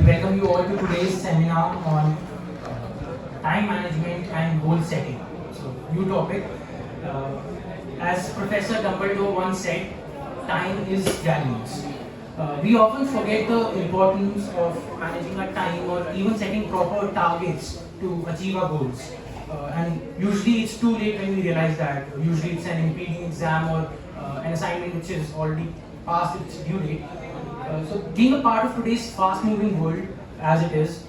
We welcome you all to today's seminar on time management and goal setting. So, new topic. As Professor Dumbledore once said, time is values. We often forget the importance of managing our time or even setting proper targets to achieve our goals. And usually it's too late when we realize that. Usually it's an impending exam or an assignment which is already past its due date. So being a part of today's fast-moving world, as it is,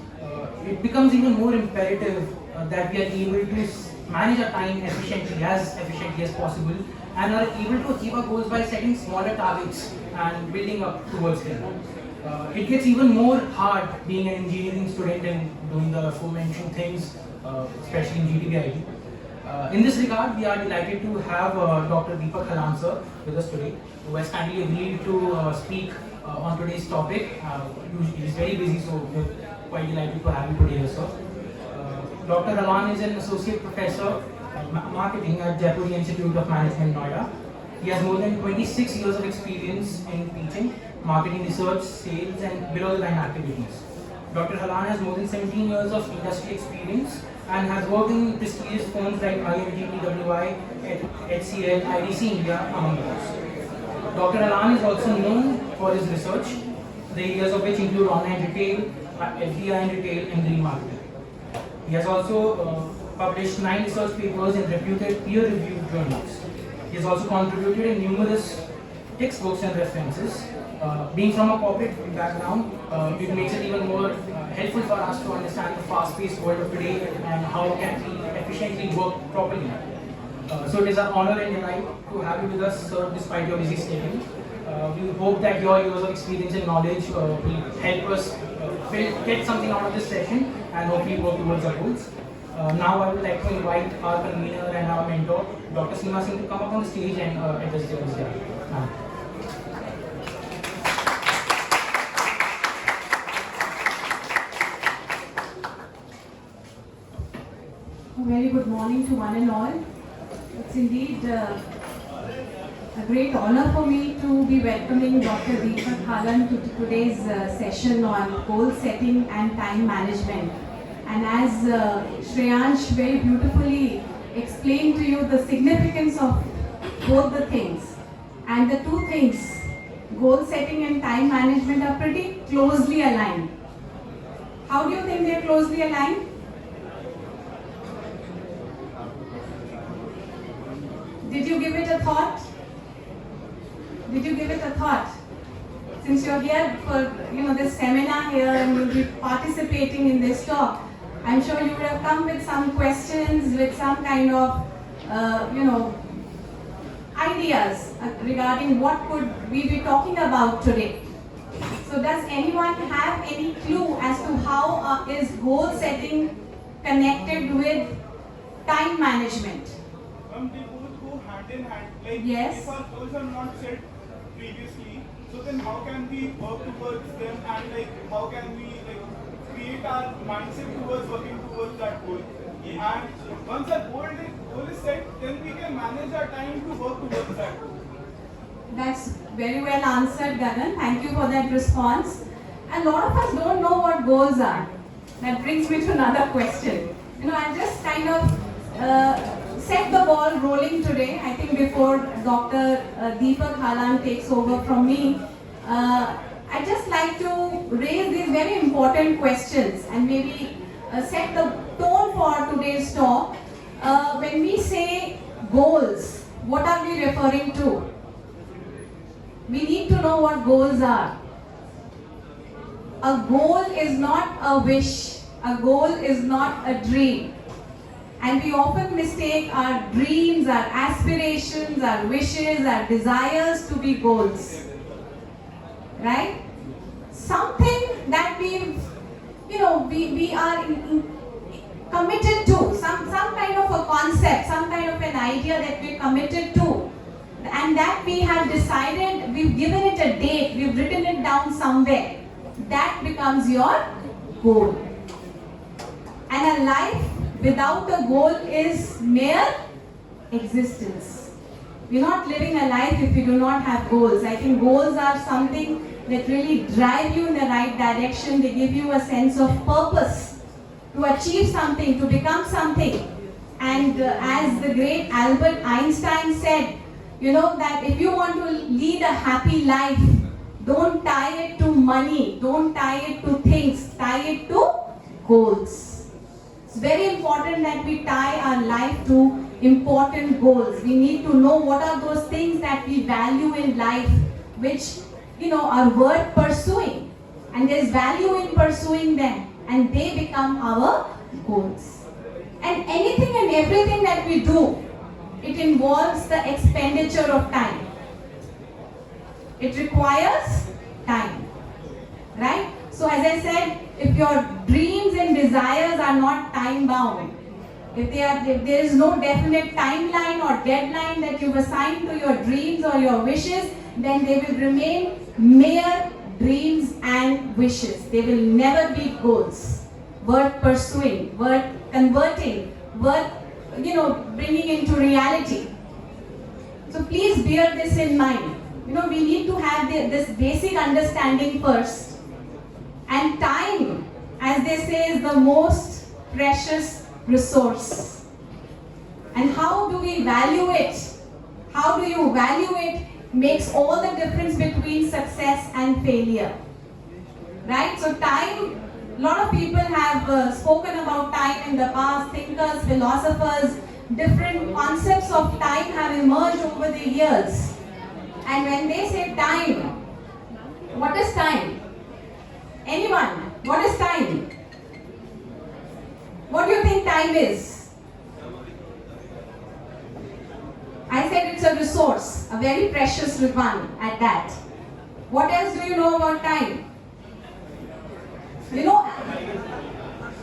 it becomes even more imperative that we are able to manage our time efficiently as possible, and are able to achieve our goals by setting smaller targets and building up towards them. It gets even more hard being an engineering student and doing the aforementioned things, especially in GTBIT. In this regard, we are delighted to have Dr. Halan sir with us today, who has kindly agreed to speak on today's topic. He is very busy, so we're quite delighted to have you today, sir. Dr. Halan is an associate professor marketing at Jaipur Institute of Management, Noida. He has more than 26 years of experience in teaching, marketing research, sales, and below-the-line activities. Dr. Halan has more than 17 years of industry experience and has worked in prestigious firms like IMG, HCL, IDC India, among others. Dr. Halan is also known for his research, the areas of which include online retail, FDI in retail, and green marketing. He has also published 9 research papers in reputed peer-reviewed journals. He has also contributed in numerous textbooks and references. Being from a corporate background, it makes it even more helpful for us to understand the fast-paced world of today and how can we efficiently work properly. So it is our honor and delight to have you with us, sir, despite your busy schedule. We hope that your years of experience and knowledge will help us get something out of this session and hopefully work towards our goals. Now I would like to invite our convener and our mentor, Dr. Seema Singh, to come up on the stage and address the audience. A very good morning to one and all. It's indeed a great honor for me to be welcoming Dr. Halan to today's session on goal setting and time management. And as Shreyansh very beautifully explained to you the significance of both the things, and the two things, goal setting and time management, are pretty closely aligned. How do you think they're closely aligned? Did you give it a thought? Did you give it a thought? Since you're here for this seminar here and you'll be participating in this talk, I'm sure you would have come with some questions, with some kind of ideas regarding what could we be talking about today. So does anyone have any clue as to how is goal setting connected with time management? They both go hand in hand. Like, yes. If our goals are not set previously, so then how can we work towards them, and how can we create our mindset towards working towards that goal? And once our goal is set, then we can manage our time to work towards that goal. That's very well answered, Gagan. Thank you for that response. A lot of us don't know what goals are. That brings me to another question. I just kind of set the ball rolling today. I think before Dr. Halan takes over from me, I'd just like to raise these very important questions and maybe set the tone for today's talk. When we say goals, what are we referring to? We need to know what goals are. A goal is not a wish. A goal is not a dream. And we often mistake our dreams, our aspirations, our wishes, our desires to be goals. Right? Something that we are committed to, some kind of a concept, some kind of an idea that we're committed to, and that we have decided, we've given it a date, we've written it down somewhere. That becomes your goal. And a life without a goal is mere existence. We're not living a life if we do not have goals. I think goals are something that really drive you in the right direction. They give you a sense of purpose to achieve something, to become something. And as the great Albert Einstein said, that if you want to lead a happy life, don't tie it to money, don't tie it to things, tie it to goals. It's very important that we tie our life to important goals. We need to know what are those things that we value in life, which are worth pursuing. And there's value in pursuing them, and they become our goals. And anything and everything that we do, it involves the expenditure of time. It requires time, right? So as I said, if your dreams and desires are not time bound, if there is no definite timeline or deadline that you've assigned to your dreams or your wishes, then they will remain mere dreams and wishes. They will never be goals worth pursuing, worth converting, worth bringing into reality. So please bear this in mind. We need to have this basic understanding first. And time, as they say, is the most precious resource. And how do we value it? How do you value it makes all the difference between success and failure. Right? So time, a lot of people have spoken about time in the past, thinkers, philosophers, different concepts of time have emerged over the years. And when they say time, what is time? Anyone? What is time? What do you think time is? I said it's a resource, a very precious one at that. What else do you know about time?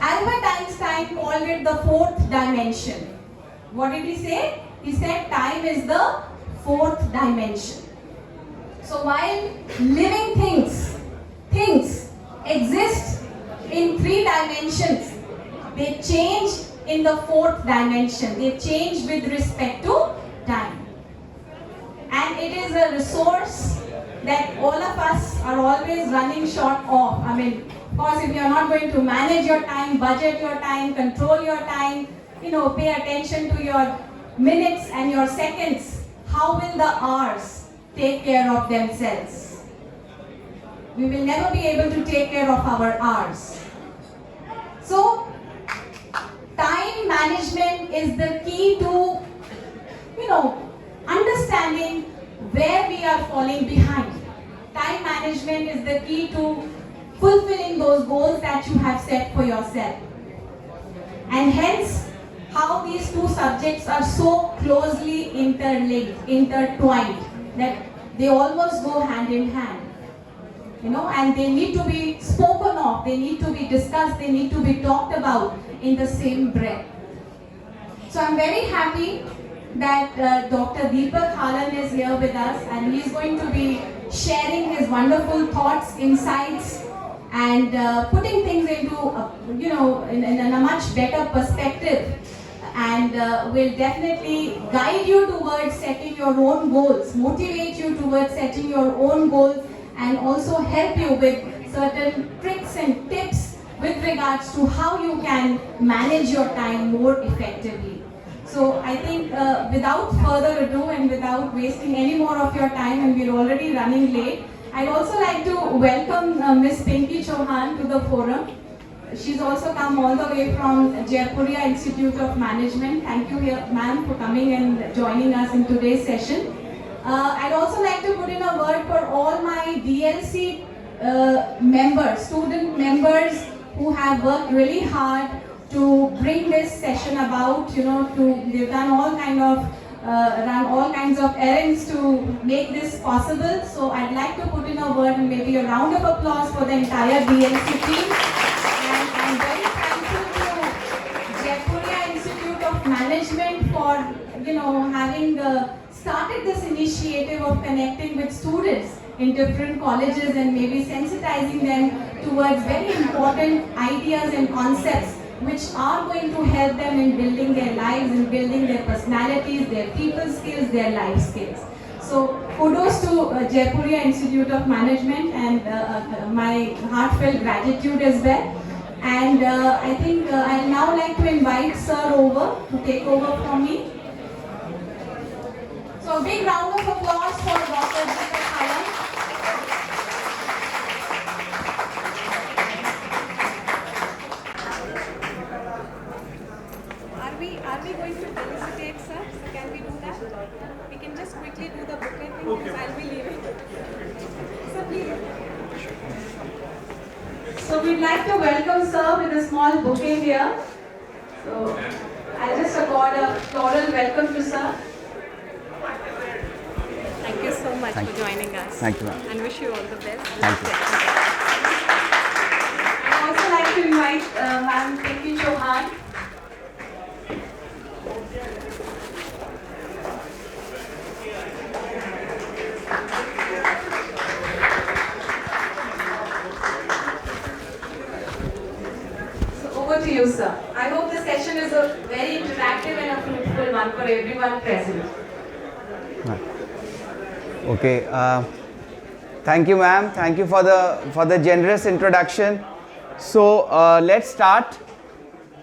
Albert Einstein called it the fourth dimension. What did he say? He said time is the fourth dimension. So while living things exist in three dimensions, they change in the fourth dimension. They change with respect to time. And it is a resource that all of us are always running short of. Of course, if you are not going to manage your time, budget your time, control your time, pay attention to your minutes and your seconds, how will the hours take care of themselves? We will never be able to take care of our hours. So, time management is the key to, understanding where we are falling behind. Time management is the key to fulfilling those goals that you have set for yourself. And hence, how these two subjects are so closely interlinked, intertwined, that they almost go hand in hand. And they need to be spoken of, they need to be discussed, they need to be talked about in the same breath. So I'm very happy that Dr. Halan is here with us, and he's going to be sharing his wonderful thoughts, insights, and putting things into, in a much better perspective, and will definitely guide you towards setting your own goals, motivate you towards setting your own goals, and also help you with certain tricks and tips with regards to how you can manage your time more effectively. So I think without further ado and without wasting any more of your time, and we're already running late, I'd also like to welcome Ms. Pinky Chauhan to the forum. She's also come all the way from October.Our Institute of Management. Thank you, ma'am, for coming and joining us in today's session. I'd also like to put in a word for all my DLC members, student members who have worked really hard to bring this session about. They've done run all kinds of errands to make this possible. So I'd like to put in a word and maybe a round of applause for the entire DLC team. And I'm very thankful to October.Our Institute of Management for having started this initiative of connecting with students in different colleges and maybe sensitizing them towards very important ideas and concepts which are going to help them in building their lives, in building their personalities, their people skills, their life skills. So kudos to Jaipuria Institute of Management and my heartfelt gratitude as well. And I think I'd now like to invite Sir over to take over from me. So a big round of applause for Dr. Halan. Are we going to felicitate, sir? So can we do that? We can just quickly do the bouquet thing because I'll be leaving. So please. So we'd like to welcome Sir with a small bouquet here. So I'll just accord a floral welcome to Sir. Thank you so much for joining us. Thank you, ma'am. And wish you all the best. Thank you. I'd also like to invite Ma'am Pinky Chauhan. So over to you, sir. I hope the session is a very interactive and a fruitful one for everyone present. Okay. Thank you, ma'am. Thank you for the generous introduction. So let's start.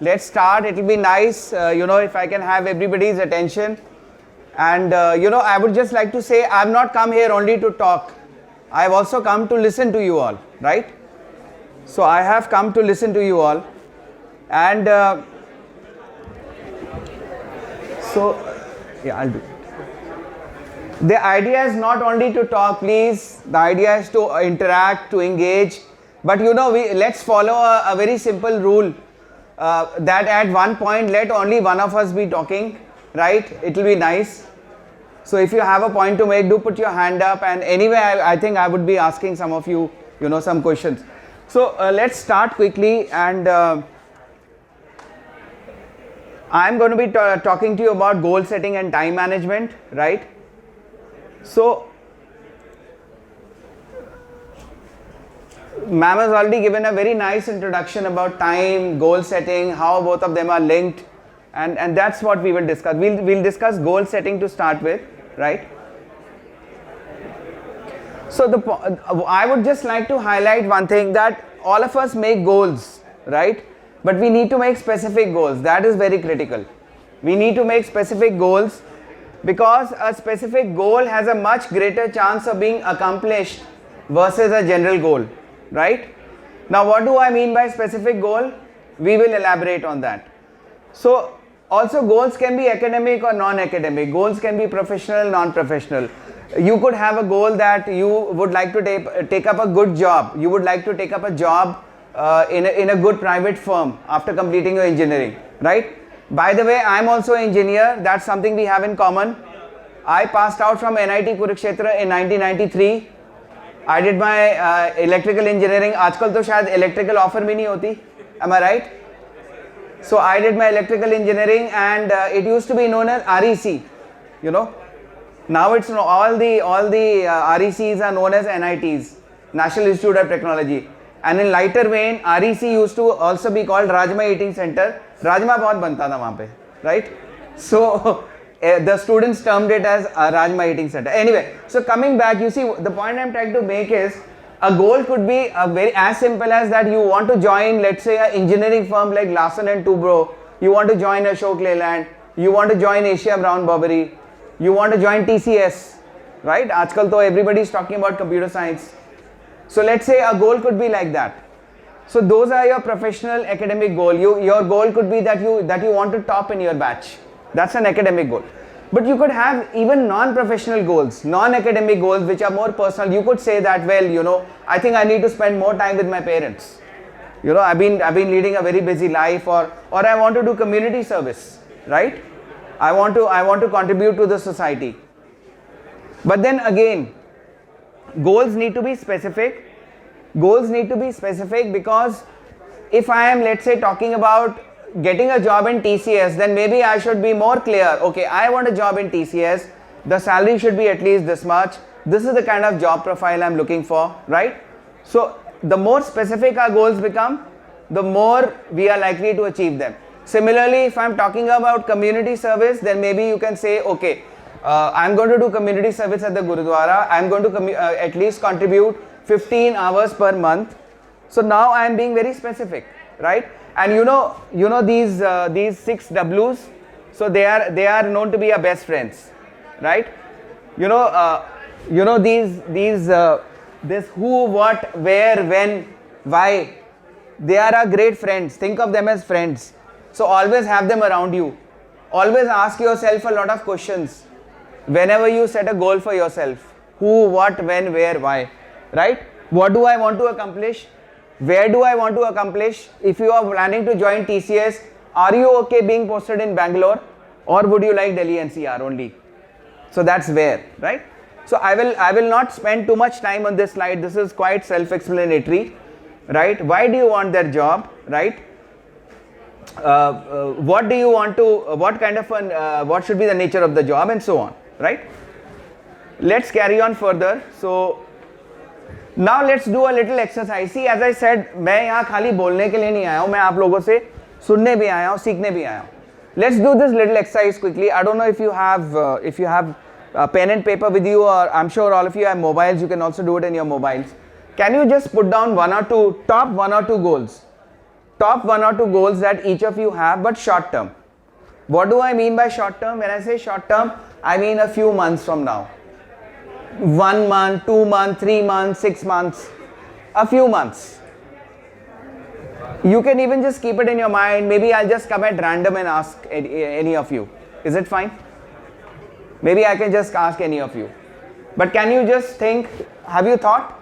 It will be nice, if I can have everybody's attention. And I would just like to say I have not come here only to talk. I have also come to listen to you all, right? So I have come to listen to you all, and I'll do. The idea is not only to talk, please. The idea is to interact, to engage. But let's follow a very simple rule that at one point let only one of us be talking, right? It will be nice. So if you have a point to make, do put your hand up. And anyway, I think I would be asking some of you, some questions. So let's start quickly, and I'm going to be talking to you about goal setting and time management, right? So, ma'am has already given a very nice introduction about time, goal setting, how both of them are linked, and that's what we will discuss. We'll discuss goal setting to start with, right? So I would just like to highlight one thing, that all of us make goals, right? But we need to make specific goals. That is very critical. We need to make specific goals, because a specific goal has a much greater chance of being accomplished versus a general goal, right? Now, what do I mean by specific goal? We will elaborate on that. So, also goals can be academic or non-academic. Goals can be professional, non-professional. You could have a goal that you would like to take up a good job. You would like to take up a job in a good private firm after completing your engineering, right? By the way, I am also an engineer. That's something we have in common. I passed out from NIT Kurukshetra in 1993. I did my electrical engineering. Aajkal to shayad electrical offer bhi nahi hoti. Am I right? So I did my electrical engineering, and it used to be known as REC. Now it's all the RECs are known as NITs, National Institute of Technology. And in lighter vein, REC used to also be called Rajma Eating Center. Rajma बहुत बनता था वहाँ पे, right? So the students termed it as Rajma Eating Center. Anyway, so coming back, you see, the point I'm trying to make is a goal could be as simple as that you want to join, let's say, an engineering firm like Larsen and Toubro. You want to join Ashok Leyland. You want to join Asia Brown Boveri. You want to join TCS, right? Aajkal to everybody is talking about computer science. So let's say a goal could be like that. So those are your professional academic goal. Your goal could be that you want to top in your batch. That's an academic goal. But you could have even non-professional goals, non-academic goals which are more personal. You could say that, well, I think I need to spend more time with my parents. I've been leading a very busy life, or I want to do community service, right? I want to contribute to the society. But then again, goals need to be specific. Goals need to be specific, because if I am, let's say, talking about getting a job in TCS, then maybe I should be more clear. Okay, I want a job in TCS. The salary should be at least this much. This is the kind of job profile I'm looking for, right? So the more specific our goals become, the more we are likely to achieve them. Similarly, if I'm talking about community service, then maybe you can say, okay, I'm going to do community service at the Gurudwara. I'm going to at least contribute 15 hours per month. So now I am being very specific, right? And you know these 6 W's. So they are known to be our best friends, right? This who, what, where, when, why. They are our great friends. Think of them as friends. So always have them around you. Always ask yourself a lot of questions whenever you set a goal for yourself. Who, what, when, where, why, right? What do I want to accomplish? Where do I want to accomplish? If you are planning to join TCS, are you okay being posted in Bangalore, or would you like Delhi NCR only? So that's where, right? So I will not spend too much time on this slide. This is quite self-explanatory, right? Why do you want that job, right? What do you want to, what kind of what should be the nature of the job, and so on, right? Let's carry on further. So now let's do a little exercise. See, as I said, मैं यहाँ खाली बोलने के लिए नहीं आया हूँ, मैं आप लोगों से सुनने भी आया हूँ, सीखने भी आया हूँ. Let's do this little exercise quickly. I don't know if you have pen and paper with you, or I'm sure all of you have mobiles. You can also do it in your mobiles. Can you just put down top one or two goals? Top 1 or 2 goals that each of you have, but short term. What do I mean by short term? When I say short term, I mean a few months from now. 1 month, 2 months, 3 months, 6 months, a few months. You can even just keep it in your mind. Maybe I'll just come at random and ask any of you. Is it fine? Maybe I can just ask any of you. But can you just think, have you thought?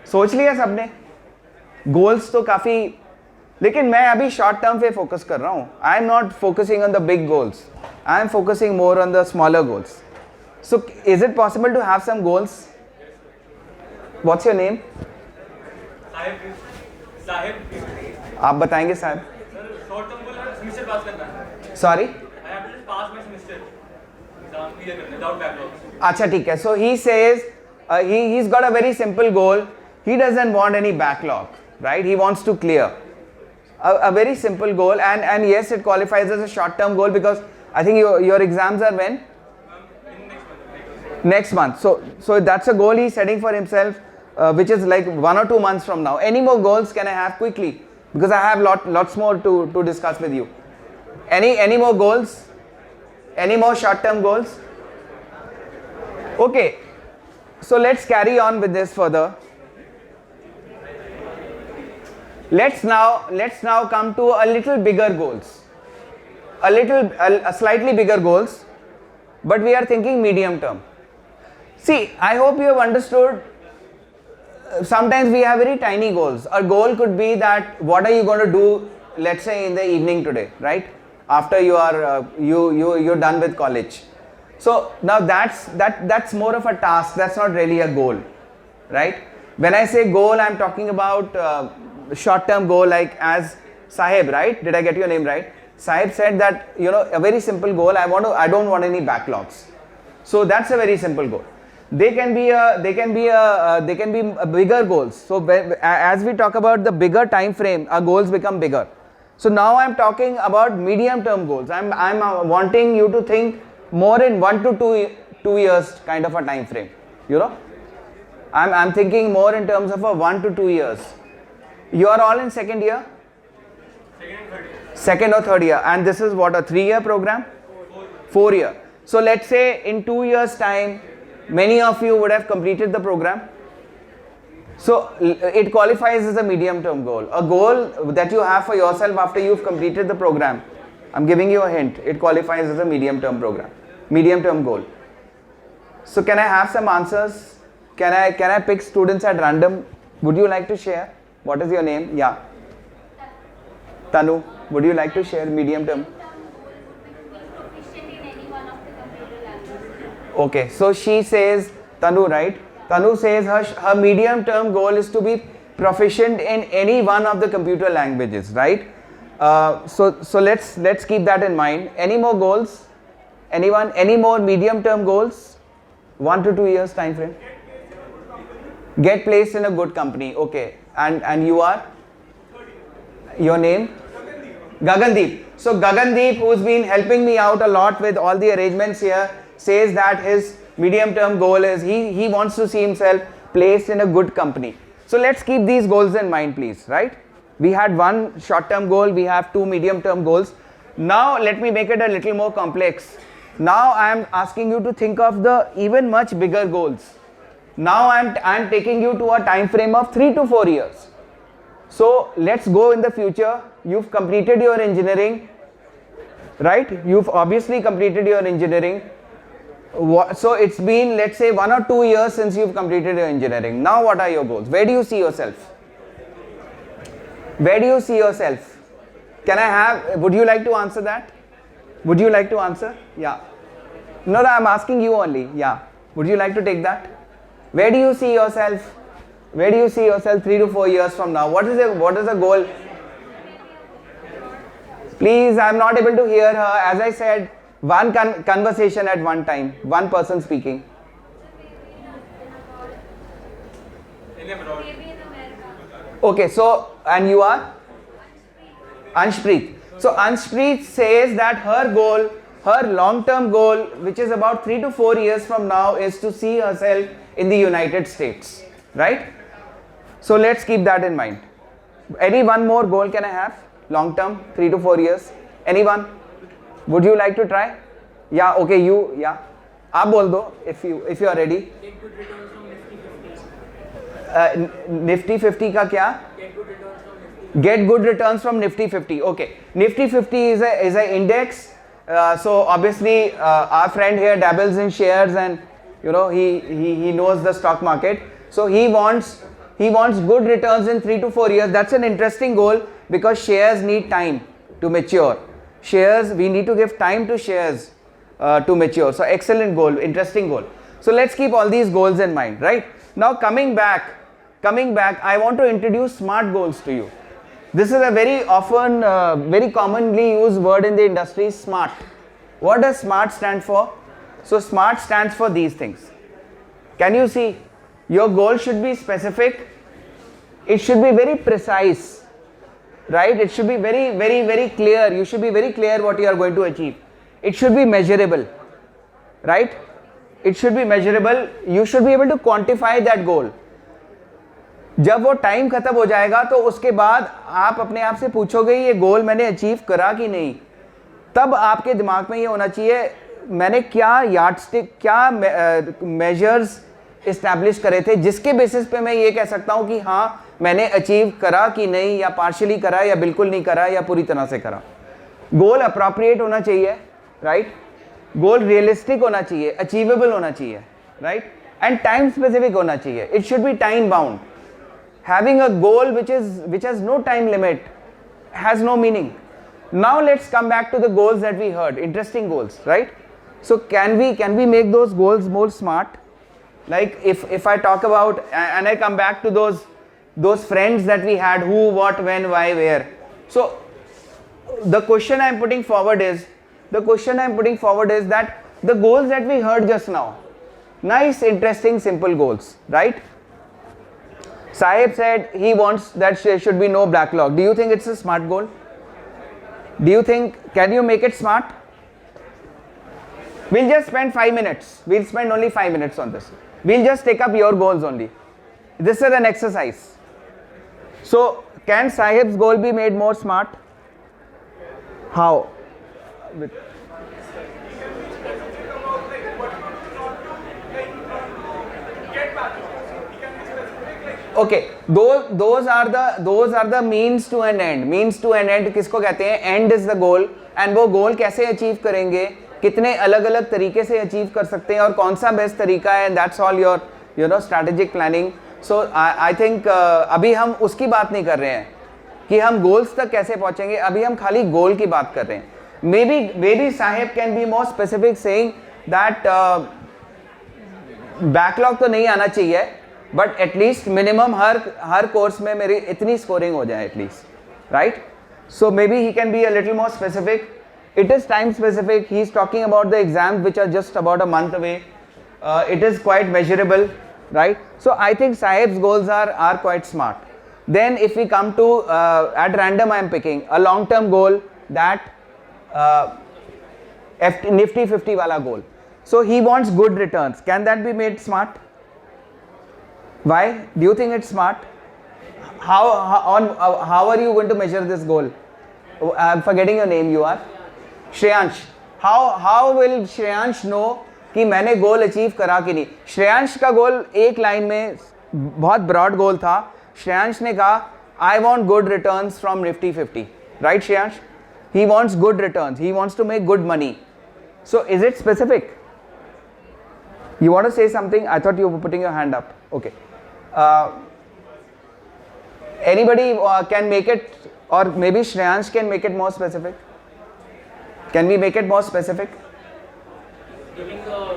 सोच लिया सबने? Goals तो काफ़ी, लेकिन मैं अभी short term पे focus कर रहा हूँ. I am not focusing on the big goals, I am focusing more on the smaller goals. So is it possible to have some goals? What's your name? Sahib. आप बताएंगे साहब. शॉर्ट टर्म गोल है semester pass करना है. Sorry, I have to pass my semester, exam clear करना without backlog. अच्छा ठीक है. So he says he's got a very simple goal. He doesn't want any backlog, right? He wants to clear. A very simple goal, and yes, it qualifies as a short term goal because I think your exams are when? Next month. So that's a goal he's setting for himself, which is like 1 or 2 months from now. Any more goals can I have quickly? Because I have lots more to discuss with you. Any more goals? Any more short term goals? Okay. So let's carry on with this further. Let's now come to a little bigger goals, a slightly bigger goals, but we are thinking medium term. See, I hope you have understood. Sometimes we have very tiny goals. A goal could be that what are you going to do, let's say in the evening today, right? After you are you're done with college. So now that's more of a task. That's not really a goal, right? When I say goal, I'm talking about short-term goal, like as Sahib, right? Did I get your name right? Sahib said that, a very simple goal. I don't want any backlogs. So that's a very simple goal. They can be bigger goals. So as we talk about the bigger time frame, our goals become bigger. So now I'm talking about medium-term goals. I'm wanting you to think more in 1 to 2 years kind of a time frame. I'm thinking more in terms of a 1 to 2 years. You are all in second year? Second or third year. And this is what, a 3-year program? 4 year. So let's say in 2 years time, many of you would have completed the program. So it qualifies as a medium term goal. A goal that you have for yourself after you've completed the program. I'm giving you a hint. It qualifies as a medium term program. Medium term goal. So can I have some answers? Can I pick students at random? Would you like to share? What is your name? Yeah. Tanu, would you like to share medium term? Okay, so she says, Tanu, right? Tanu says her medium term goal is to be proficient in any one of the computer languages, right? So let's keep that in mind. Any more goals? Anyone? Any more medium term goals? 1 to 2 years time frame. Get placed in a good company. Okay. And you are? Your name? Gagandeep. So Gagandeep, who's been helping me out a lot with all the arrangements here, says that his medium term goal is he wants to see himself placed in a good company. So let's keep these goals in mind, please, right? We had one short term goal, we have two medium term goals. Now let me make it a little more complex. Now I am asking you to think of the even much bigger goals. Now I am taking you to a time frame of 3 to 4 years. So let's go in the future. You've completed your engineering, right? You've obviously completed your engineering. So it's been, let's say, 1 or 2 years since you've completed your engineering. Now what are your goals? Where do you see yourself? Where do you see yourself? Can I have, would you like to answer that? Would you like to answer? Yeah. No, I'm asking you only. Yeah. Would you like to take that? Where do you see yourself? Where do you see yourself 3 to 4 years from now? What is the goal? Please, I'm not able to hear her. As I said, one conversation at one time, one person speaking. Okay, so, and you are? Anshpreet. So Anshpreet says that her goal, her long-term goal, which is about 3 to 4 years from now, is to see herself in the United States, right? So let's keep that in mind. Any one more goal can I have? Long-term, 3 to 4 years. Anyone? Would you like to try? Yeah. Okay. You. Yeah. आप बोल दो if you are ready. Nifty 50 का क्या? Get good returns from Nifty 50. Okay. Nifty 50 is a index. So obviously our friend here dabbles in shares and he knows the stock market. So he wants good returns in 3 to 4 years. That's an interesting goal because shares need time to mature. Shares, we need to give time to shares to mature. So excellent goal, interesting goal. So let's keep all these goals in mind, right? Now coming back, I want to introduce SMART goals to you. This is a very often, very commonly used word in the industry, SMART. What does SMART stand for? So SMART stands for these things. Can you see? Your goal should be specific. It should be very precise. Right? It should be very, very, very clear. You should be very clear what you are going to achieve. It should be measurable. Right? It should be measurable. You should be able to quantify that goal. जब वो time खत्म हो जाएगा तो उसके बाद आप अपने आप से पूछोगे ये गोल मैंने अचीव करा कि नहीं. तब आपके दिमाग में ये होना चाहिए मैंने क्या यार्डस्टिक, क्या मेजर्स इस्टेब्लिश करे थे जिसके बेसिस पे मैं ये कह सकता हूँ कि हाँ मैंने अचीव करा कि नहीं, या पार्शियली करा, या बिल्कुल नहीं करा, या पूरी तरह से करा. गोल अप्रोप्रिएट होना चाहिए, राइट? गोल रियलिस्टिक होना चाहिए, अचीवेबल होना चाहिए, राइट? एंड टाइम स्पेसिफिक होना चाहिए. It should be time bound. Having a goal which has no time limit has no meaning. Now let's come back to the goals that we heard. Interesting goals, right? So can we make those goals more smart? Like if I talk about and I come back to those friends that we had, who, what, when, why, where. So the question I am putting forward is that the goals that we heard just now, nice, interesting, simple goals, right? Sahib said he wants that there should be no backlog. Do you think it's a smart goal? Do you think, can you make it smart? We'll just spend 5 minutes. We'll spend only 5 minutes on this. We'll just take up your goals only. This is an exercise. So, can Sahib's goal be made more smart? How? Okay, those are the means to an end. Means to an end किसको कहते हैं? End is the goal. And वो goal कैसे achieve करेंगे? कितने अलग अलग तरीके से achieve कर सकते हैं और कौन सा best तरीका है? And that's all your strategic planning. So I think अभी हम उसकी बात नहीं कर रहे हैं कि हम goals तक कैसे पहुंचेंगे. अभी हम खाली goal की बात कर रहे हैं. Maybe Sahib can be more specific saying that backlog तो नहीं आना चाहिए. But at least minimum her course में मेरी इतनी scoring हो जाए at least, right? So maybe he can be a little more specific. It is time specific. He is talking about the exams which are just about a month away. It is quite measurable, right? So I think Sahib's goals are quite smart. Then if we come to at random I am picking a long term goal, that Nifty 50 वाला goal. So he wants good returns. Can that be made smart? Why? Do you think it's smart? How are you going to measure this goal? I'm forgetting your name. You are Shreyansh. How will Shreyansh know कि मैंने goal achieve करा कि नहीं? श्रेयांश का गोल एक line में बहुत broad गोल था. श्रेयांश ने कहा I want good returns from Nifty 50. Right, Shreyansh? He wants good returns. He wants to make good money. So is it specific? You want to say something? I thought you were putting your hand up. Okay. Anybody can make it, or maybe Shreyansh can make it more specific. Can we make it more specific? Giving it a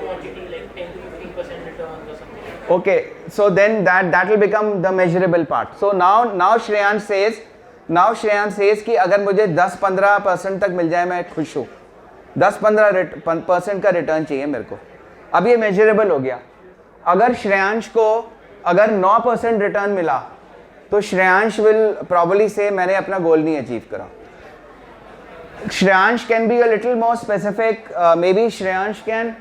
quantity like 10 to 15% returns or something. Okay, so then that will become the measurable part. So now Shreyansh says कि अगर मुझे 10-15% तक मिल जाए मैं खुश हूँ. 10-15% का return चाहिए मेरे को. अब ये मेजरेबल हो गया. अगर श्रेयांश को अगर 9% रिटर्न मिला तो श्रेयांश विल प्रॉब्ली से मैंने अपना गोल नहीं अचीव करा. Shreyansh can be a little more specific. Maybe Shreyansh can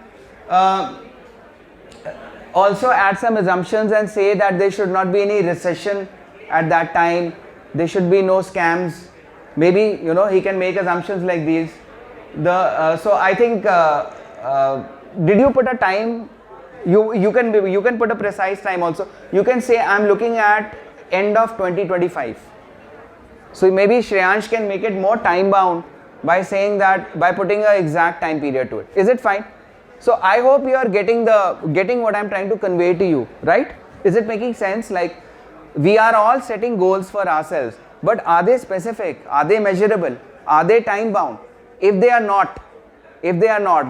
also add some assumptions and say that there should not be any recession at that time. There should be no scams. Maybe he can make assumptions like these. So I think did you put a time? You can put a precise time also. You can say I'm looking at end of 2025. So maybe Shreyansh can make it more time bound by saying that, by putting an exact time period to it. Is it fine? So I hope you are getting what I'm trying to convey to you, right? Is it making sense? Like, we are all setting goals for ourselves, but are they specific? Are they measurable? Are they time bound? If they are not,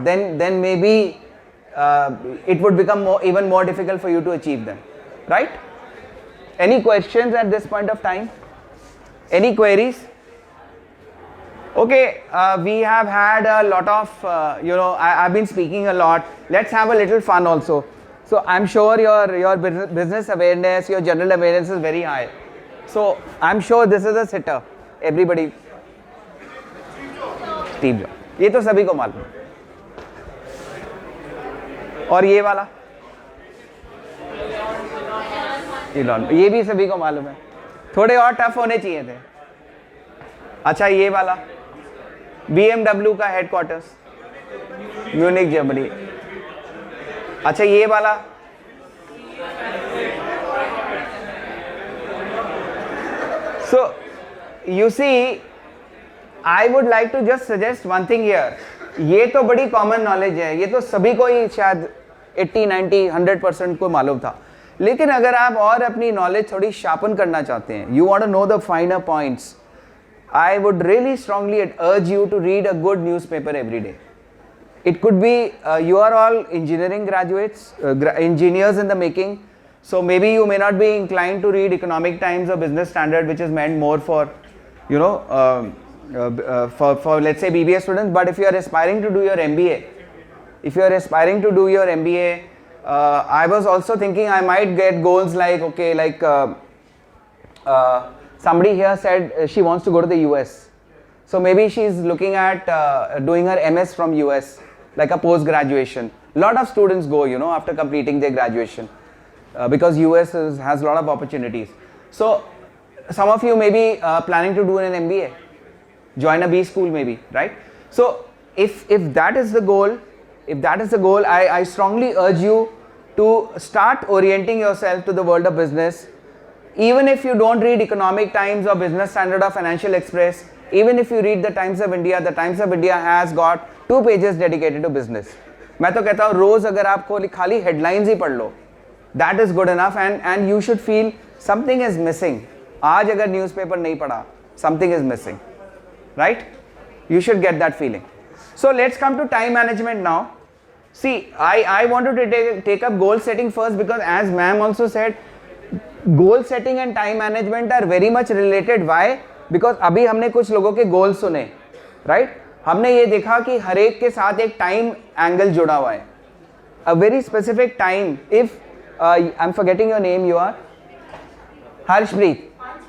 then maybe it would become even more difficult for you to achieve them, right? Any questions at this point of time? Any queries? Okay, we have had a lot of, I've been speaking a lot. Let's have a little fun also. So I'm sure your business awareness, your general awareness is very high. So I'm sure this is a sitter. Everybody. Steve Jobs. ये तो सभी को मालूम है. और ये वाला Elon, ये भी सभी को मालूम है. थोड़े और टफ होने चाहिए थे. अच्छा, ये वाला BMW का हेडक्वार्टर्स म्यूनिक जर्मनी. अच्छा, ये वाला so you see, I would like to just suggest one thing here. ये तो बड़ी कॉमन नॉलेज है, ये तो सभी को ही शायद 80, 90, 100% को मालूम था. लेकिन अगर आप और अपनी नॉलेज थोड़ी शार्पन करना चाहते हैं, you want to know the finer points, I would really strongly urge you to read a good newspaper every day. It could be you are all engineering graduates, engineers in the making, so maybe you may not be inclined to read Economic Times or Business Standard, which is meant more for, for let's say BBA students. But if you are aspiring to do your MBA, I was also thinking I might get goals like, somebody here said she wants to go to the US. So maybe she's looking at doing her MS from US, like a post-graduation. A lot of students go, after completing their graduation because US has a lot of opportunities. So some of you may be planning to do an MBA, join a B school maybe, right? So if that is the goal, I strongly urge you to start orienting yourself to the world of business. Even if you don't read Economic Times or Business Standard or Financial Express, even if you read the Times of India has got 2 pages dedicated to business. मैं तो कहता हूँ रोज अगर आपको खाली headlines ही पढ़ लो, that is good enough, and you should feel something is missing. आज अगर newspaper नहीं पढ़ा, something is missing, right? You should get that feeling. So let's come to time management now. See, I wanted to take up goal setting first because, as ma'am also said, goal setting and time management are very much related. Why? Because अभी हमने कुछ लोगों के goals सुने, right? हमने ये देखा कि हर एक के साथ एक time angle जुड़ा हुआ है. A very specific time. If I'm forgetting your name, you are Harshpreet.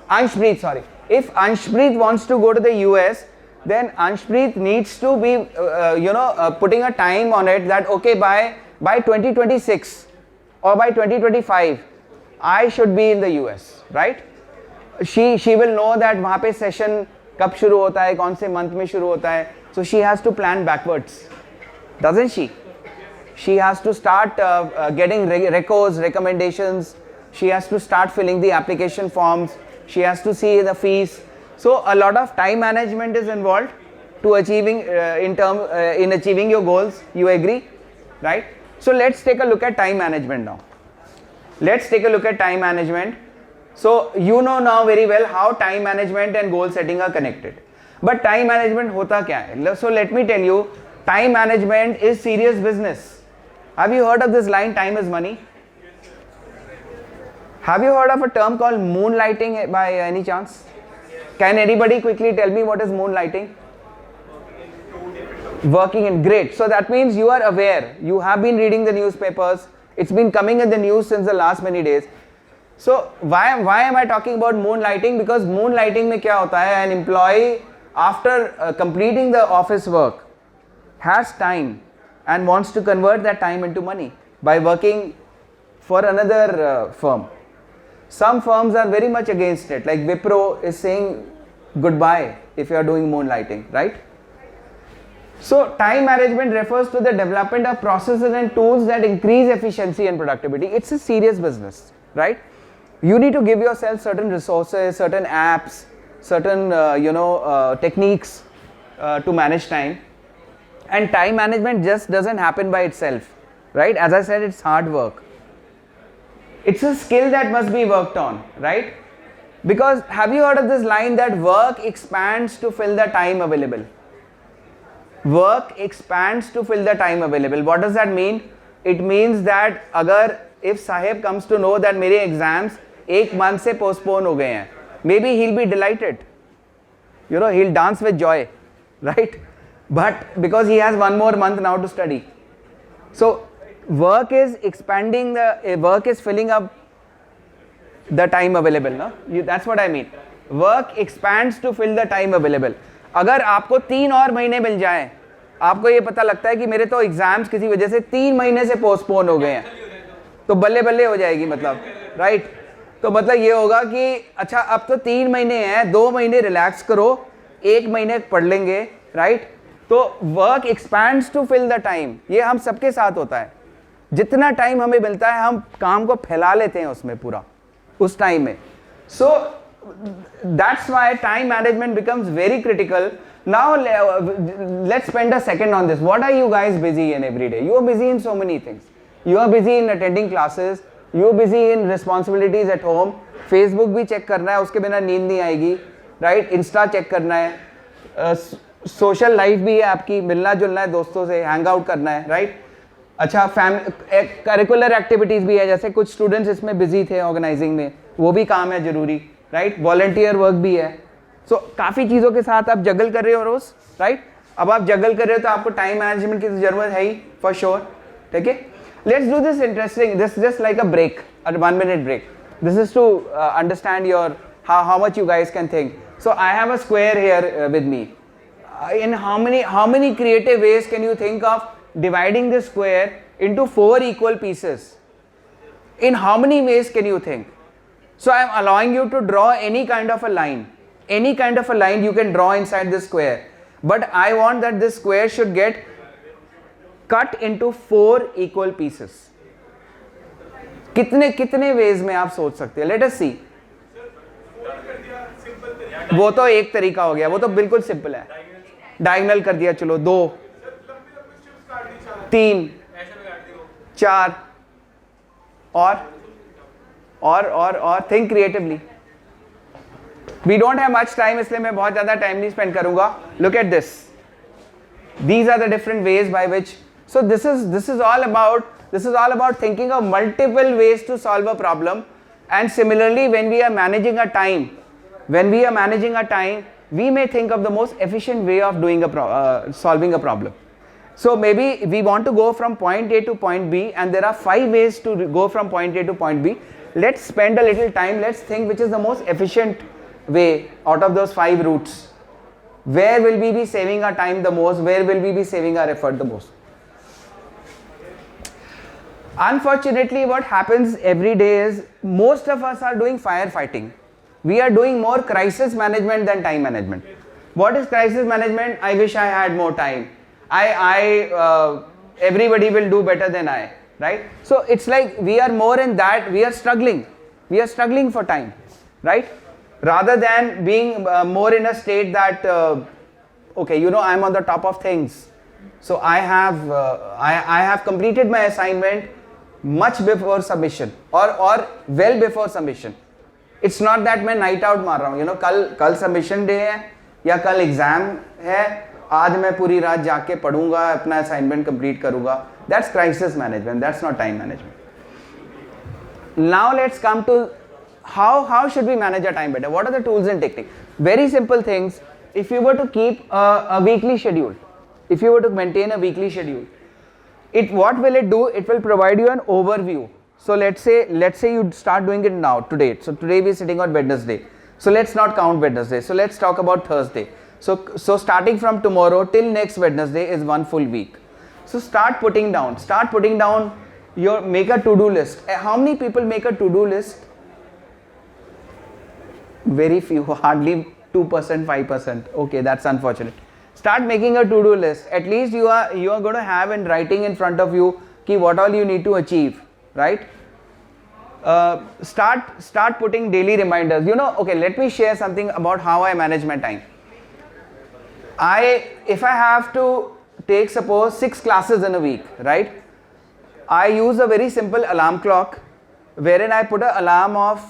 Anshpreet, sorry. If Anshpreet wants to go to the US, then Anshpreet needs to be putting a time on it that okay, by 2026 or by 2025 I should be in the US, right? She will know that वहाँ पे session कब शुरू होता है, कौन से month में शुरू होता है, so she has to plan backwards, doesn't she? She has to start getting recos, recommendations. She has to start filling the application forms. She has to see the fees. So a lot of time management is involved to achieving in achieving your goals. You agree, right? So let's take a look at time management now. Let's take a look at time management. So you know now very well how time management and goal setting are connected. But time management hota kya hai? So let me tell you, time management is serious business. Have you heard of this line, time is money? Have you heard of a term called moonlighting by any chance? Can anybody quickly tell me what is moonlighting? Working in, great. So that means you are aware. You have been reading the newspapers. It's been coming in the news since the last many days. So why am I talking about moonlighting? Because moonlighting mein kya hota hai? An employee after completing the office work has time and wants to convert that time into money by working for another firm. Some firms are very much against it, like Wipro is saying goodbye if you are doing moonlighting, right? So time management refers to the development of processes and tools that increase efficiency and productivity. It's a serious business, right? You need to give yourself certain resources, certain apps, certain techniques to manage time. And time management just doesn't happen by itself, right? As I said, it's hard work. It's a skill that must be worked on, right? Because have you heard of this line that work expands to fill the time available? Work expands to fill the time available. What does that mean? It means that if Sahib comes to know that मेरे exams 1 month से postpone हो गए हैं, maybe he'll be delighted. He'll dance with joy, right? But because he has 1 more month now to study. So work is expanding work is filling up the time available, no? That's what I mean. Work expands to fill the time available. अगर आपको 3 और महीने मिल जाए, आपको ये पता लगता है कि मेरे तो एग्जाम्स किसी वजह से 3 महीने से पोस्टपोन हो गए हैं, तो बल्ले बल्ले हो जाएगी, मतलब राइट? तो मतलब ये होगा कि अच्छा अब तो 3 महीने हैं, 2 महीने रिलैक्स करो, 1 महीने पढ़ लेंगे, राइट? तो work expands to fill the time. ये हम सबके साथ होता है. जितना टाइम हमें मिलता है हम काम को फैला लेते हैं उसमें पूरा उस टाइम में. So that's why time management becomes very critical. Now let's spend a second on this. What are you guys busy in every day? You are busy in so many things. You are busy in attending classes. You are busy in responsibilities at home. Facebook भी check करना है, उसके बिना नींद नहीं आएगी, right? Insta check करना है, सोशल लाइफ भी है आपकी, मिलना जुलना है दोस्तों से, हैंग आउट करना है, राइट? अच्छा, करिकुलर एक्टिविटीज़ भी है, जैसे कुछ स्टूडेंट्स इसमें बिजी थे ऑर्गेनाइजिंग में, वो भी काम है ज़रूरी, राइट? वॉलंटियर वर्क भी है. सो काफ़ी चीज़ों के साथ आप जगल कर रहे हो रोज़, राइट? अब आप जगल कर रहे हो तो आपको टाइम मैनेजमेंट की ज़रूरत है ही, फॉर श्योर. ठीक है, let's do this interesting, this just like a break, a 1 minute break. This is to understand your how much you guys can think. So I have a square here with me. In how many creative ways can you think of dividing this square into 4 equal pieces? In how many ways can you think? So I am allowing you to draw any kind of a line. Any kind of a line you can draw inside this square. But I want that this square should get cut into 4 equal pieces. कितने ways में आप सोच सकते हैं? Let us see. वो तो एक तरीका हो गया, वो तो बिल्कुल सिंपल है. डायगोनल कर दिया, चलो 2, 3, 4 और think creatively. We don't have much time, इसलिए मैं बहुत ज़्यादा टाइम नहीं स्पेंड करूंगा. Look at this. These are the different ways by which. So this is all about thinking of multiple ways to solve a problem. And similarly, when we are managing a time, we may think of the most efficient way of doing solving a problem. So maybe we want to go from point A to point B, and there are 5 ways to go from point A to point B. Let's spend a little time. Let's think which is the most efficient way out of those 5 routes. Where will we be saving our time the most? Where will we be saving our effort the most? Unfortunately, what happens every day is most of us are doing firefighting. We are doing more crisis management than time management. What is crisis management? I wish I had more time. Everybody will do better than I, right? So it's like we are more in that, we are struggling. We are struggling for time, right? Rather than being more in a state that, okay, I'm on the top of things. So I have completed my assignment much before submission or well before submission. It's not that मैं night out मार रहा हूँ, कल submission day है या कल exam है, आज मैं पूरी रात जाग के पढ़ूंगा, अपना assignment complete करूंगा. That's crisis management. That's not time management. Now let's come to how should we manage our time better? What are the tools and techniques? Very simple things. If you were to keep a weekly schedule, if you were to maintain a weekly schedule, what will it do? It will provide you an overview. So let's say you start doing it now, today. So today we are sitting on Wednesday. So let's not count Wednesday. So let's talk about Thursday. So starting from tomorrow till next Wednesday is one full week. So start putting down make a to-do list. How many people make a to-do list? Very few, hardly 2%, 5%. Okay, that's unfortunate. Start making a to-do list. At least you are going to have in writing in front of you what all you need to achieve, right? Start putting daily reminders. Okay, let me share something about how I manage my time. If I have to take, suppose, 6 classes in a week, right? I use a very simple alarm clock wherein I put an alarm of,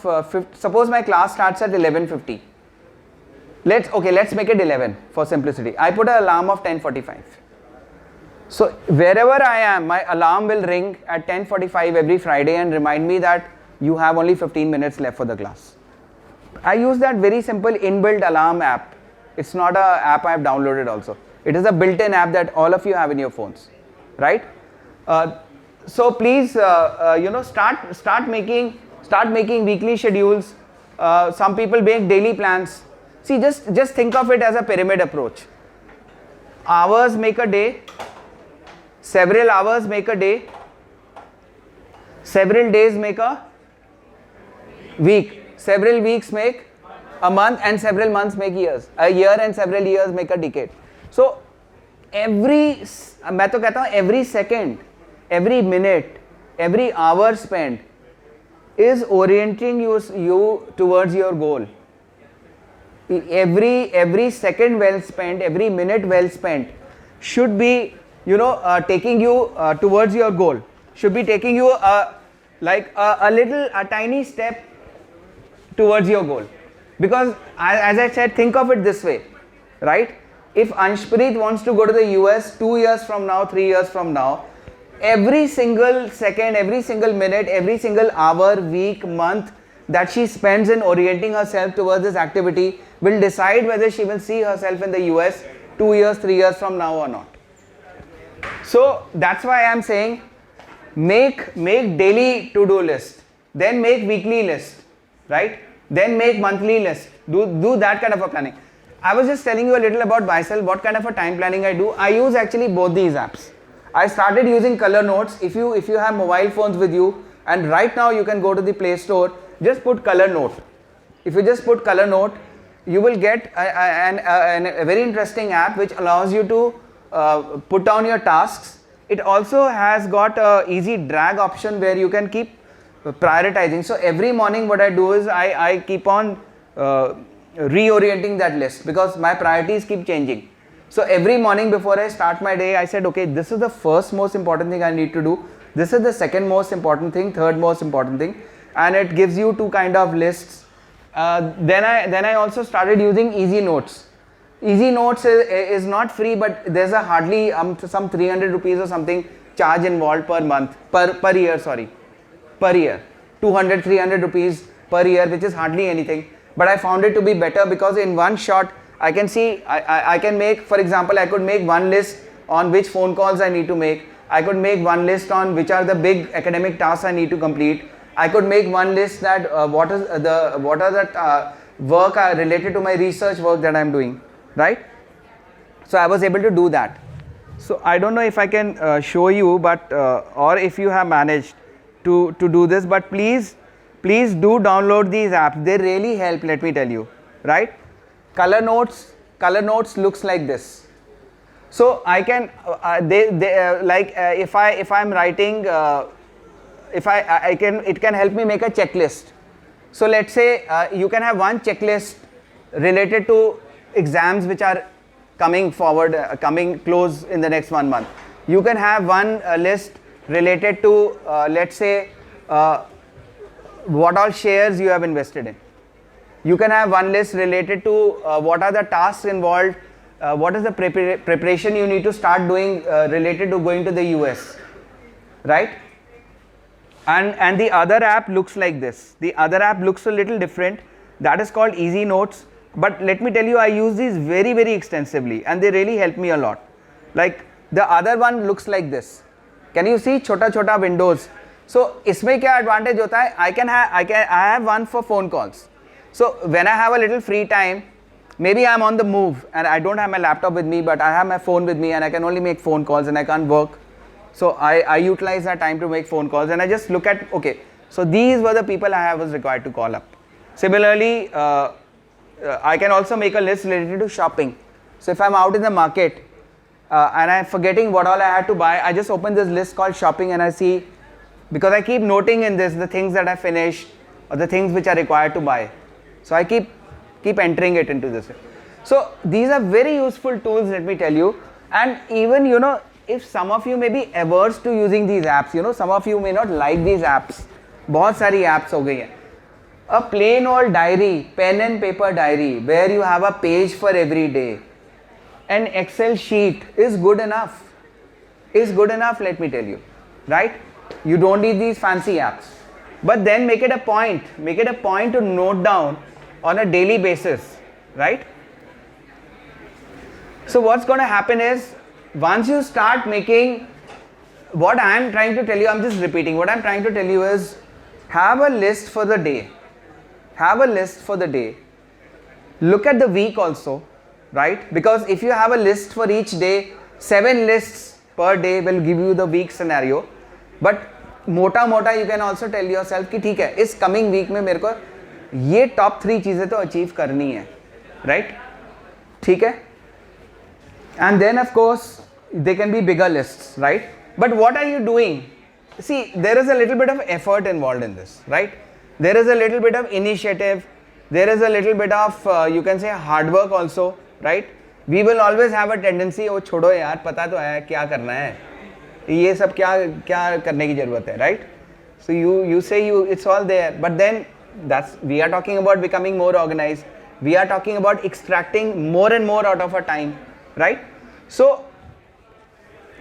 suppose my class starts at 11:50. Let's make it 11 for simplicity. I put an alarm of 10:45. So wherever I am, my alarm will ring at 10:45 every Friday and remind me that you have only 15 minutes left for the class. I use that very simple inbuilt alarm app. It's not an app I have downloaded also. It is a built-in app that all of you have in your phones, right? So please, start making weekly schedules. Some people make daily plans. See, just think of it as a pyramid approach. Hours make a day. Several hours make a day. Several days make a week. Several weeks make a month, and several months make years. A year and several years make a decade. So every second, every minute, every hour spent is orienting you towards your goal. Every second well spent, every minute well spent should be taking you towards your goal. Should be taking you a tiny step towards your goal. Because as I said, think of it this way, right? If Anshpreet wants to go to the US 2 years from now, 3 years from now, every single second, every single minute, every single hour, week, month that she spends in orienting herself towards this activity will decide whether she will see herself in the US 2 years, 3 years from now or not. So that's why I am saying make daily to-do list, then make weekly list, right? Then make monthly list. Do that kind of a planning. I was just telling you a little about myself, what kind of a time planning I do. I use actually both these apps. I started using color notes. If you have mobile phones with you, and right now you can go to the Play Store, just put color note. If you just put color note, you will get a very interesting app which allows you to put down your tasks. It also has got a easy drag option where you can keep prioritizing. So every morning what I do is I keep on reorienting that list because my priorities keep changing. So every morning before I start my day, I said, okay, this is the first most important thing I need to do. This is the second most important thing, third most important thing, and it gives you 2 kind of lists. Then I also started using Easy Notes. Easy Notes is not free, but there's a hardly some 300 rupees or something charge involved per month, per year, 200, 300 rupees per year, which is hardly anything. But I found it to be better because in one shot, I can see, I can make, for example, I could make one list on which phone calls I need to make. I could make one list on which are the big academic tasks I need to complete. I could make one list that what are the work related to my research work that I am doing, right? So I was able to do that. So I don't know if I can show you, but or if you have managed to do this, but please do download these apps. They really help, let me tell you, right? Color notes looks like this. So I can if I'm writing it can help me make a checklist. So let's say you can have one checklist related to exams which are coming forward, coming close in the next 1 month. You can have one list related to let's say what all shares you have invested in. You can have one list related to what are the tasks involved, what is the preparation you need to start doing related to going to the US, right? And the other app looks like this. The other app looks a little different. That is called Easy Notes. But let me tell you, I use these very, very extensively and they really help me a lot. Like the other one looks like this. Can you see chota windows? So इसमें क्या advantage होता है? I have one for phone calls. So when I have a little free time, maybe I'm on the move and I don't have my laptop with me, but I have my phone with me and I can only make phone calls and I can't work. So I utilize that time to make phone calls and I just look at, okay, so these were the people I was required to call up. Similarly, I can also make a list related to shopping. So if I'm out in the market and I'm forgetting what all I had to buy, I just open this list called shopping and I see, because I keep noting in this the things that I finished or the things which are required to buy. So I keep entering it into this. So these are very useful tools, let me tell you. And even, you know, if some of you may be averse to using these apps, you know, some of you may not like these apps. बहुत सारी apps हो गई हैं. A plain old diary, pen and paper diary, where you have a page for every day. An Excel sheet is good enough. Is good enough, let me tell you. Right? You don't need these fancy apps. But then make it a point to note down on a daily basis. Right? So what's going to happen is, once you start making, what I am trying to tell you, I'm just repeating, what I'm trying to tell you is, have a list for the day. Have a list for the day. Look at the week also, right? Because if you have a list for each day, 7 lists per day will give you the week scenario. But मोटा you can also tell yourself कि ठीक है, इस coming week में मेरे को ये top 3 चीजें तो achieve करनी है, right? ठीक है? And then of course, they can be bigger lists, right? But what are you doing? See, there is a little bit of effort involved in this, right? There is a little bit of initiative. There is a little bit of, you can say, hard work also, right? We will always have a tendency, oh छोड़ो यार, पता तो है क्या करना है, ये सब क्या करने की ज़रूरत है, right? So you say it's all there, but then we are talking about becoming more organized. We are talking about extracting more and more out of our time, right? So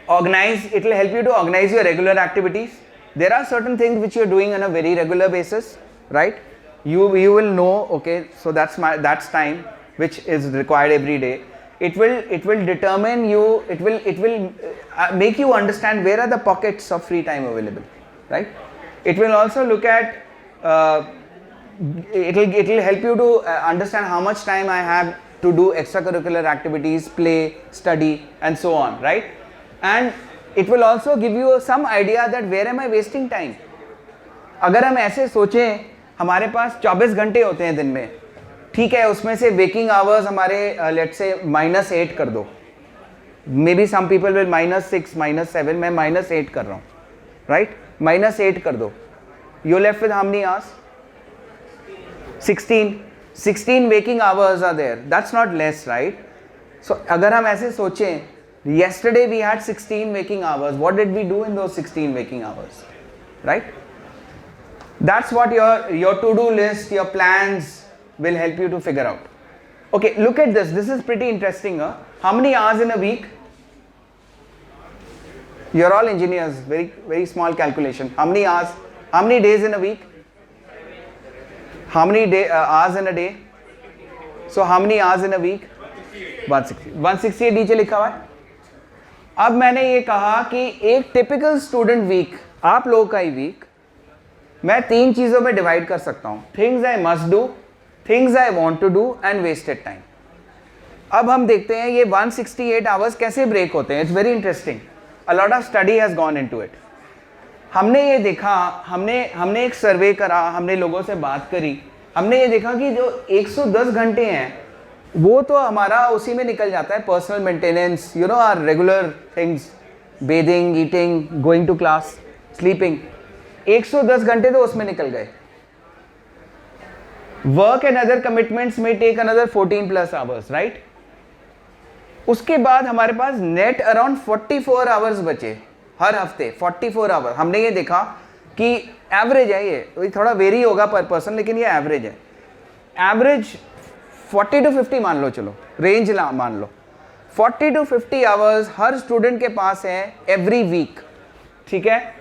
organize, it will help you to organize your regular activities. There are certain things which you are doing on a very regular basis, right? You will know, okay, so that's time which is required every day. It will determine you, it will make you understand where are the pockets of free time available, right? It will also look at, it will help you to understand how much time I have to do extracurricular activities, play, study and so on, right? And it will also give you some idea that where am I wasting time. अगर हम ऐसे सोचें, हमारे पास 24 घंटे होते हैं दिन में, ठीक है, उसमें से waking hours हमारे let's say -8 कर दो. Maybe some people will -6, -7, मैं -8 कर रहा हूँ, right? -8 कर दो. You're left with how many hours? 16 waking hours are there. That's not less, right? So अगर हम ऐसे सोचें, yesterday we had 16 waking hours. What did we do in those 16 waking hours? Right? That's what your to-do list, your plans will help you to figure out. Okay, look at this. This is pretty interesting. Huh? How many hours in a week? You're all engineers. Very, very small calculation. How many hours? How many days in a week? How many hours in a day? So how many hours in a week? 160. 168 नीचे लिखा हुआ है. अब मैंने ये कहा कि एक टिपिकल स्टूडेंट वीक, आप लोगों का ही वीक, मैं 3 चीज़ों में डिवाइड कर सकता हूँ. Things I must do, things I want to do and wasted time. अब हम देखते हैं ये 168 आवर्स कैसे ब्रेक होते हैं. It's very interesting. A lot of study has gone into it. हमने ये देखा, हमने एक सर्वे करा, हमने लोगों से बात करी, हमने ये देखा कि जो 110 घंटे हैं वो तो हमारा उसी में निकल जाता है. Personal maintenance, you know, are regular things, bathing, eating, going to class, sleeping. 110 घंटे तो उसमें निकल गए. वर्क एंड अदर कमिटमेंट्स में टेक अनदर 14+ आवर्स, राइट. उसके बाद हमारे पास नेट अराउंड 44 आवर्स बचे हर हफ्ते. 44 आवर. हमने ये देखा कि एवरेज है, ये थोड़ा वेरी होगा पर पर्सन, लेकिन ये एवरेज है. एवरेज 40 to 50 मान लो, चलो रेंज मान लो. 40 to 50 आवर्स हर स्टूडेंट के पास है एवरी वीक. ठीक है.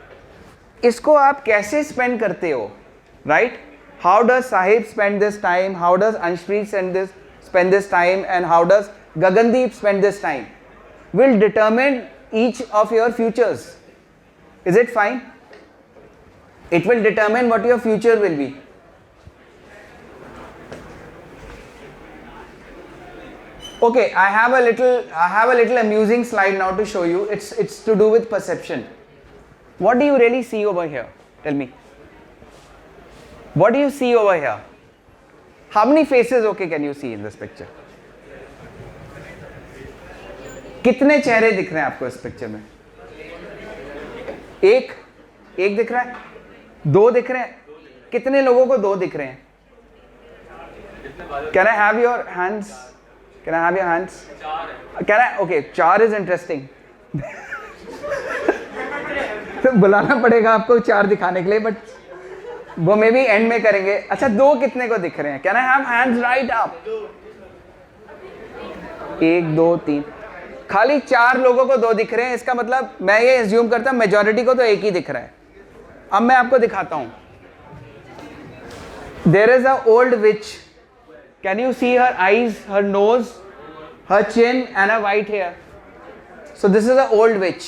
इसको आप कैसे स्पेंड करते हो, right. How does Sahib spend this time, how does Anshpreet spend this time, and how does Gagandeep spend this time will determine each of your futures. Is it fine? It will determine what your future will be. Okay, I have a little amusing slide now to show you. It's to do with perception. What do you really see over here? Tell me. What do you see over here? How many faces, okay, can you see in this picture? कितने चेहरे दिख रहे हैं आपको इस picture में? एक दिख रहा है, दो दिख रहे हैं. कितने लोगों को दो दिख रहे हैं? Can I have your hands? Can I have your hands? Can I? Okay, 4 is interesting. तो बुलाना पड़ेगा आपको 4 दिखाने के लिए, बट वो मे भी एंड में करेंगे. अच्छा, 2 कितने को दिख रहे हैं? Can I have hands right up? 1 2 3. खाली 4 लोगों को 2 दिख रहे हैं. इसका मतलब मैं ये एज्यूम करता हूं मेजॉरिटी को तो एक ही दिख रहा है. अब मैं आपको दिखाता हूं. There is a old witch. Can you see her eyes, her nose, her chin and her white hair? So this is a old witch.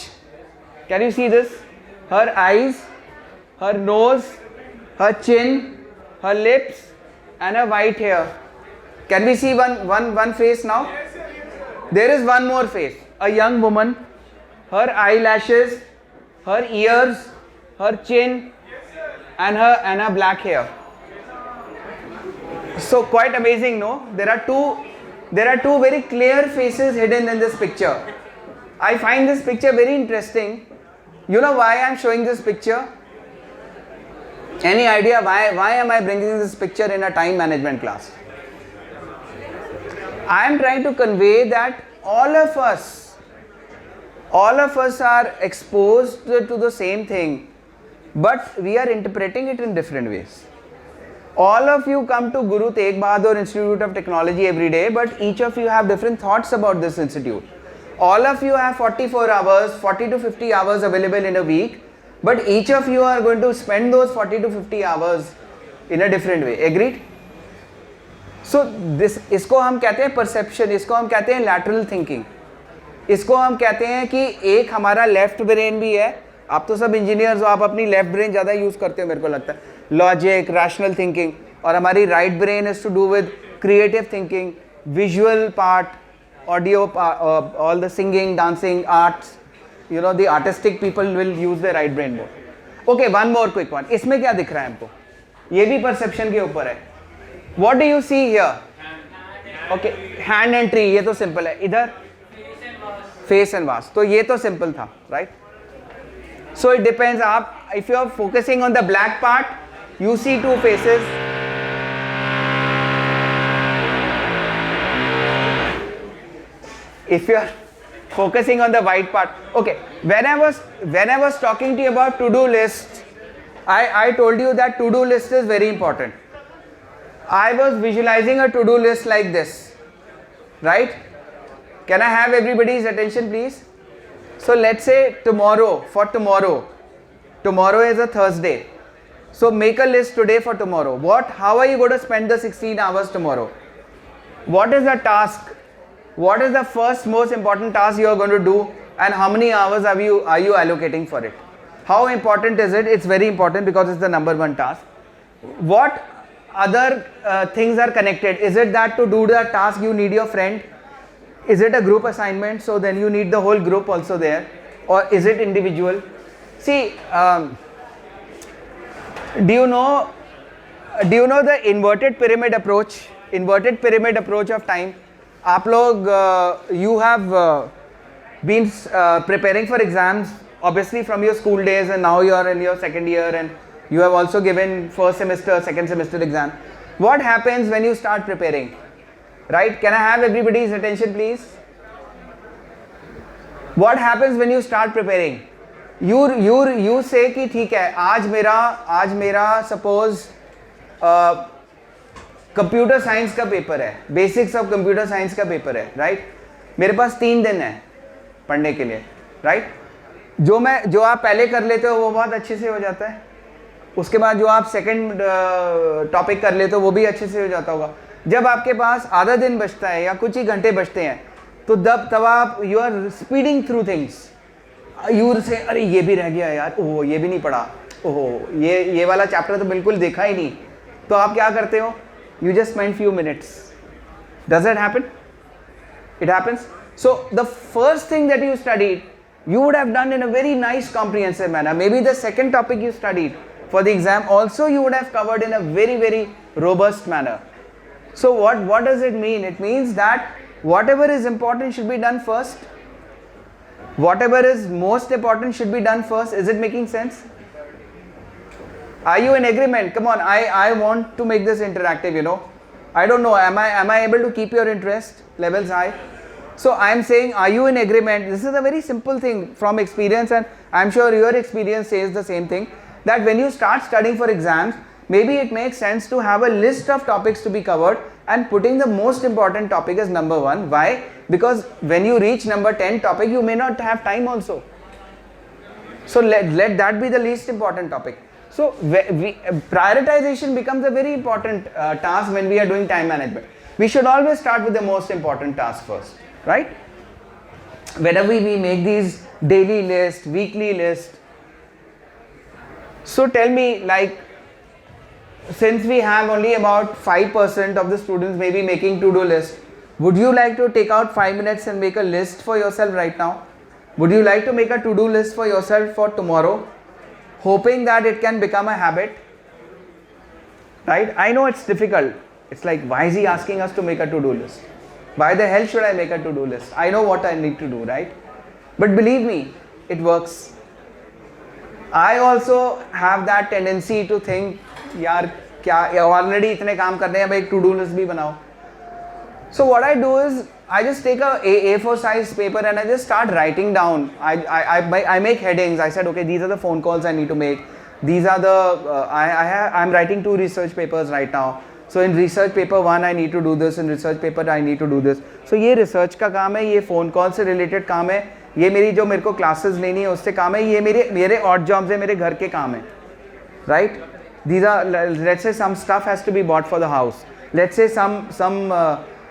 Can you see this? Her eyes, her nose, her chin, her lips and her white hair. Can we see one face now? There is one more face. A young woman, her eyelashes, her ears, her chin and her black hair. So quite amazing, no? There are two very clear faces hidden in this picture. I find this picture very interesting. You know why I am showing this picture? Any idea why am I bringing this picture in a time management class? I am trying to convey that all of us are exposed to the same thing, but we are interpreting it in different ways. All of you come to Guru Tegh Bahadur Institute of Technology every day, but each of you have different thoughts about this institute. All of you have 44 hours, 40 to 50 hours available in a week, but each of you are going to spend those 40 to 50 hours in a different way. Agreed? So इसको हम कहते हैं perception, इसको हम कहते हैं lateral thinking, इसको हम कहते हैं कि एक हमारा लेफ्ट ब्रेन भी है. आप तो सब इंजीनियर्स हो, आप अपनी लेफ्ट ब्रेन ज़्यादा यूज़ करते हो मेरे को लगता है. Logic, rational thinking. और हमारी right brain is to do with creative thinking, visual part, audio, all the singing, dancing, arts. You know the artistic people will use the right brain more. Okay, one more quick one. इसमें क्या दिख रहा है हमको? ये भी perception के ऊपर है. What do you see here? Okay, hand and tree, ये तो सिंपल है. इधर फेस एंड वास, तो ये तो सिंपल था, right? So it depends. If you are focusing on the black part, you see 2 faces. If you are focusing on the white part, okay. When I was talking to you about to-do list, I told you that to-do list is very important. I was visualizing a to-do list like this, right? Can I have everybody's attention, please? So let's say tomorrow is a Thursday. So make a list today for tomorrow. How are you going to spend the 16 hours tomorrow? What is the task? What is the first most important task you are going to do, and how many hours are you allocating for it? How important is it? It's very important because it's the number 1 task. What other things are connected? Is it that to do the task you need your friend? Is it a group assignment? So then you need the whole group also there, or is it individual? See, do you know the inverted pyramid approach? Inverted pyramid approach of time. आप लोग you have been preparing for exams obviously from your school days, and now you are in your second year and you have also given first semester, second semester exam. What happens when you start preparing? Right? Can I have everybody's attention please? What happens when you start preparing? You say कि ठीक है, आज मेरा suppose computer science का paper है, basics of computer science का paper है, right? मेरे पास 3 दिन है पढ़ने के लिए, राइट? जो आप पहले कर लेते हो वो बहुत अच्छे से हो जाता है, उसके बाद जो आप सेकंड टॉपिक कर लेते हो वो भी अच्छे से हो जाता होगा. जब आपके पास आधा दिन बचता है या कुछ ही घंटे बचते हैं, तो तब आप you are speeding through things. You say अरे ये भी रह गया यार, ओह ये भी नहीं पढ़ा, ओह ये वाला चैप्टर तो बिल्कुल देखा ही नहीं. तो आप क्या करते हो? You just spend few minutes. Does that happen? It happens. So the first thing that you studied, you would have done in a very nice comprehensive manner. Maybe the second topic you studied for the exam also you would have covered in a very, very robust manner. So what does it mean? It means that whatever is important should be done first. Whatever is most important should be done first. Is it making sense? Are you in agreement? Come on, I want to make this interactive, you know. I don't know, am I able to keep your interest levels high? So I am saying, are you in agreement? This is a very simple thing from experience, and I am sure your experience says the same thing, that when you start studying for exams, maybe it makes sense to have a list of topics to be covered and putting the most important topic as number 1. Why? Because when you reach number 10 topic, you may not have time also. So let that be the least important topic. So prioritization becomes a very important task when we are doing time management. We should always start with the most important task first, right? Whenever we make these daily lists, weekly lists. So tell me, like, since we have only about 5% of the students maybe making to-do list, would you like to take out 5 minutes and make a list for yourself right now? Would you like to make a to-do list for yourself for tomorrow, hoping that it can become a habit? Right? I know it's difficult. It's like, why is he asking us to make a to-do list? Why the hell should I make a to-do list? I know what I need to do, right? But believe me, it works. I also have that tendency to think, यार क्या already इतने काम करने हैं, अब एक to-do list भी बनाओ. So what I do is, I just take a A4 size paper and I just start writing down. I make headings. I said, okay, these are the phone calls I need to make. These are the, I'm writing 2 research papers right now. So in research paper 1 I need to do this, in research paper I need to do this. So ये research का काम है, ये phone call से related काम है, ये मेरी जो मेरे को classes लेनी है उससे काम है, ये मेरे odd jobs है, मेरे घर के काम है, right? These are, let's say some stuff has to be bought for the house. Let's say some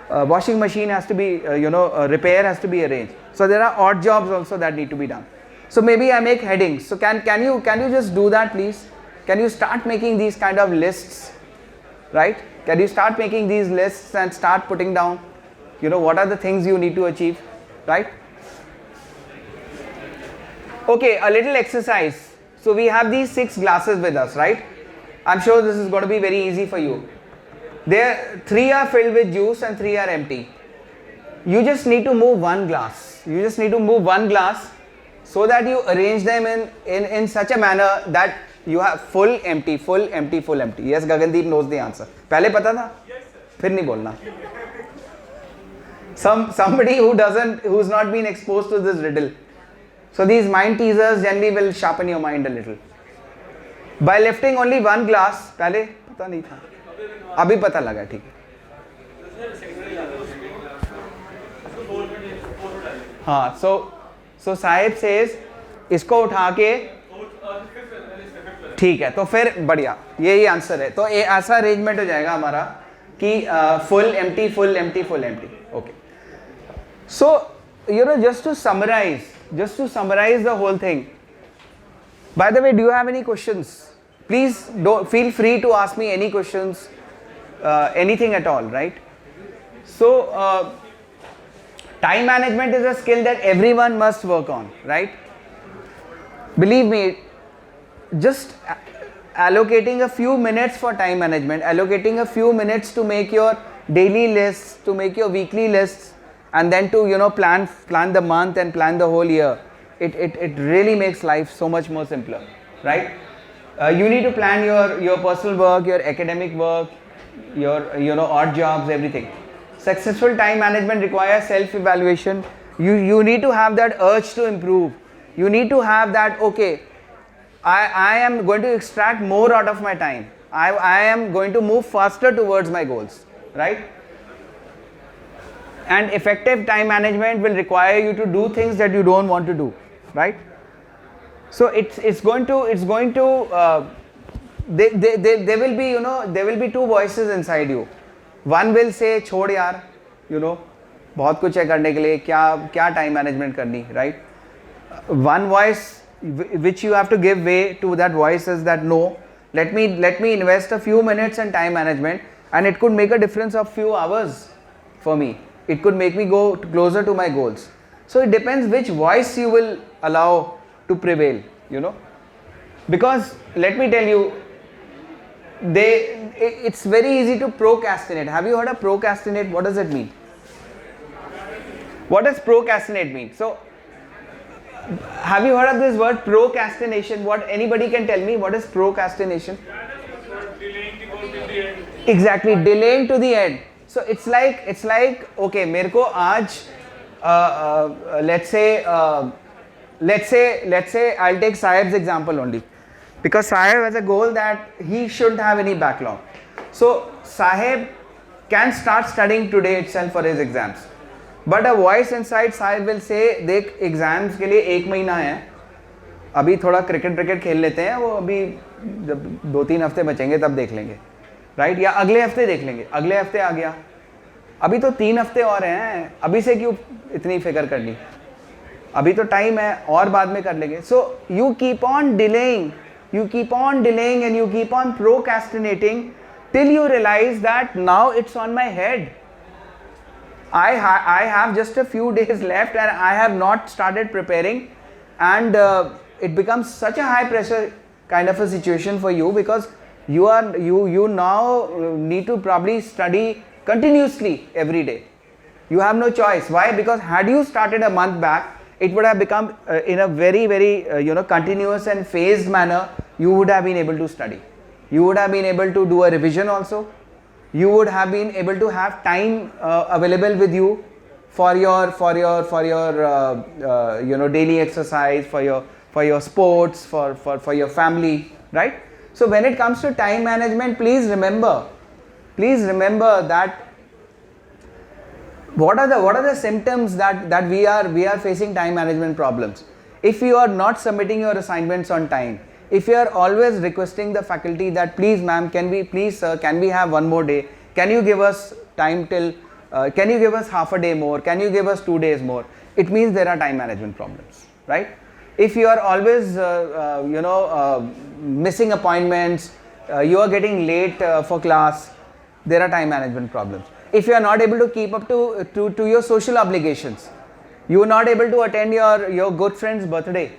washing machine has to be, repair has to be arranged. So there are odd jobs also that need to be done. So maybe I make headings. So can you just do that please? Can you start making these kind of lists, right? Can you start making these lists and start putting down, what are the things you need to achieve, right? Okay, a little exercise. So we have these 6 glasses with us, right? I'm sure this is going to be very easy for you. There, 3 are filled with juice and 3 are empty. You just need to move one glass. You just need to move one glass so that you arrange them in such a manner that you have full, empty, full, empty, full, empty. Yes, Gagandeep knows the answer. पहले पता था? फिर नहीं बोलना. Somebody who's not been exposed to this riddle. So these mind teasers generally will sharpen your mind a little. By lifting only one glass, पहले पता नहीं था. अभी पता लगा, ठीक है. हाँ, so साहिब says इसको उठा के, ठीक है, तो फिर बढ़िया, यही आंसर है. तो ये ऐसा अरेंजमेंट हो जाएगा हमारा कि full empty full empty full empty. Okay, so just to summarize the whole thing. By the way, do you have any questions? Please feel free to ask me any questions, anything at all, right? So Time management is a skill that everyone must work on, right? Believe me, just allocating a few minutes for time management, allocating a few minutes to make your daily lists, to make your weekly lists, and then to plan the month and plan the whole year, it really makes life so much more simpler, right? You need to plan your personal work, your academic work, your odd jobs, everything. Successful time management requires self-evaluation. You need to have that urge to improve. You need to have that, okay, I am going to extract more out of my time. I am going to move faster towards my goals, right? And effective time management will require you to do things that you don't want to do, right? So it's going to there will be there will be two voices inside you. One will say छोड़ यार, बहुत कुछ है करने के लिए, क्या time management करनी, right? One voice which you have to give way to, that voice is that no, let me invest a few minutes in time management, and it could make a difference of few hours for me. It could make me go closer to my goals. So it depends which voice you will allow to prevail, because let me tell you, it's very easy to procrastinate. Have you heard of procrastinate? What does it mean? What does procrastinate mean? So have you heard of this word procrastination? What, anybody can tell me what is procrastination? Delaying the goal till the end. Exactly, delaying to the end. So it's like okay, मेरे को आज let's say I'll take Sahib's example only, because Sahib has a goal that he shouldn't have any backlog. So Sahib can start studying today itself for his exams, but a voice inside Sahib will say, देख exams के लिए 1 महीना है, अभी थोड़ा cricket खेल लेते हैं, वो अभी जब 2-3 हफ्ते बचेंगे तब देख लेंगे, राइट? या अगले हफ्ते देख लेंगे, अगले हफ्ते आ गया, अभी तो 3 हफ्ते और हैं, अभी से क्यों इतनी फिक्र करनी, अभी तो टाइम है और बाद में कर लेंगे. So you keep on delaying and you keep on procrastinating till you realize that now it's on my head. I have just a few days left and I have not started preparing, and it becomes such a high pressure kind of a situation for you, because you now need to probably study continuously every day. You have no choice. Why? Because had you started a month back, it would have become in a very continuous and phased manner. You would have been able to study. You would have been able to do a revision also. You would have been able to have time available with you for your daily exercise, for your sports, for your family, right? So when it comes to time management, please remember that what are the symptoms that we are facing time management problems. If you are not submitting your assignments on time, if you are always requesting the faculty that please ma'am, please sir, can we have one more day, can you give us time till can you give us half a day more, can you give us 2 days more, it means there are time management problems, right? If you are always missing appointments, you are getting late for class, there are time management problems. If you are not able to keep up to your social obligations, you are not able to attend your good friend's birthday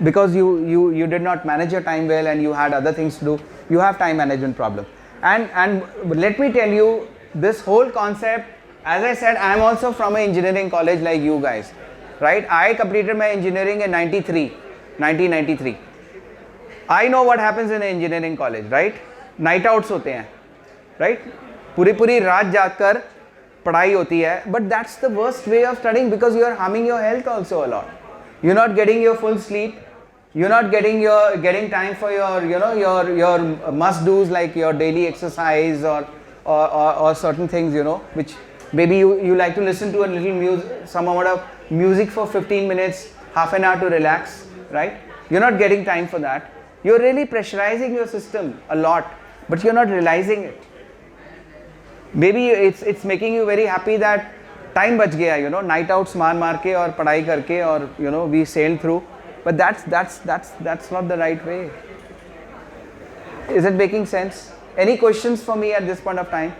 because you did not manage your time well and you had other things to do, you have time management problem. And let me tell you, this whole concept, as I said, I am also from an engineering college like you guys, right? I completed my engineering in 1993. I know what happens in an engineering college, right? Night outs होते हैं, right? पूरी रात जागकर पढ़ाई होती है, but that's the worst way of studying, because you are harming your health also a lot. You're not getting your full sleep. You're not getting time for your must do's like your daily exercise or certain things, which maybe you like to listen to a little music, some amount of music for 15 minutes, half an hour to relax, right? You're not getting time for that. You're really pressurizing your system a lot, but you're not realizing it. Maybe it's making you very happy that time बच गया, night outs मार के और पढ़ाई करके और we sailed through, but that's not the right way. Is it making sense? Any questions for me at this point of time?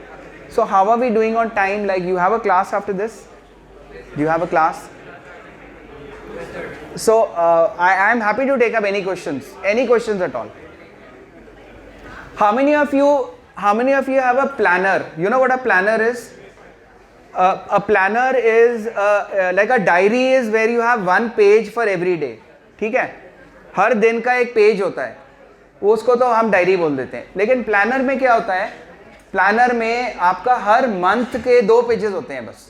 So how are we doing on time? Like, you have a class after this? Do you have a class? So I am happy to take up any questions at all. How many of you have a planner? You know what a planner is? A planner is like a diary is where you have one page for every day. ठीक है, हर दिन का एक page होता है, वो उसको तो हम डायरी बोल देते हैं. लेकिन प्लानर में क्या होता है? प्लानर में आपका हर मंथ के 2 पेजेस होते हैं बस.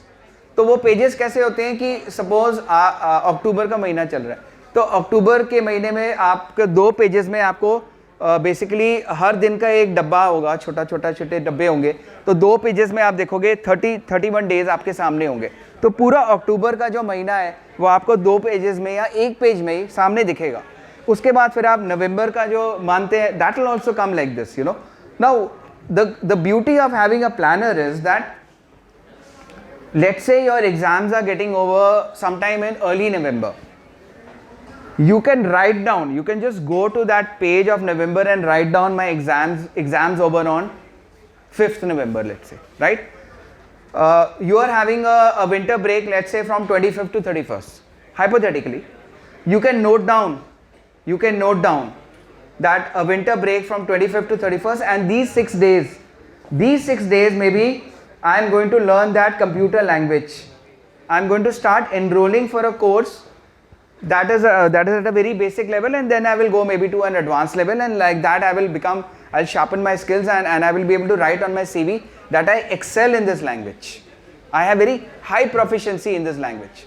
तो वो पेजेस कैसे होते हैं कि सपोज अक्टूबर का महीना चल रहा है, तो अक्टूबर के महीने में आपके 2 पेजेस में आपको बेसिकली हर दिन का एक डब्बा होगा, छोटे डब्बे होंगे. तो 2 पेजेस में आप देखोगे 31 डेज आपके सामने होंगे. तो पूरा अक्टूबर का जो महीना है वो आपको 2 पेजेस में या 1 पेज में ही सामने दिखेगा. उसके बाद फिर आप नवंबर का जो मानते हैं, that will also come like this, you know. Now the beauty of having a planner is that, let's say your exams are getting over sometime in early November. You can write down, you can just go to that page of November and write down my exams over on 5th November, let's say, right? You are having a winter break, let's say from 25th to 31st. Hypothetically, you can note down that a winter break from 25th to 31st, and these 6 days maybe I am going to learn that computer language. I am going to start enrolling for a course that is at a very basic level, and then I will go maybe to an advanced level, and like that I'll sharpen my skills, and I will be able to write on my CV that I excel in this language. I have very high proficiency in this language.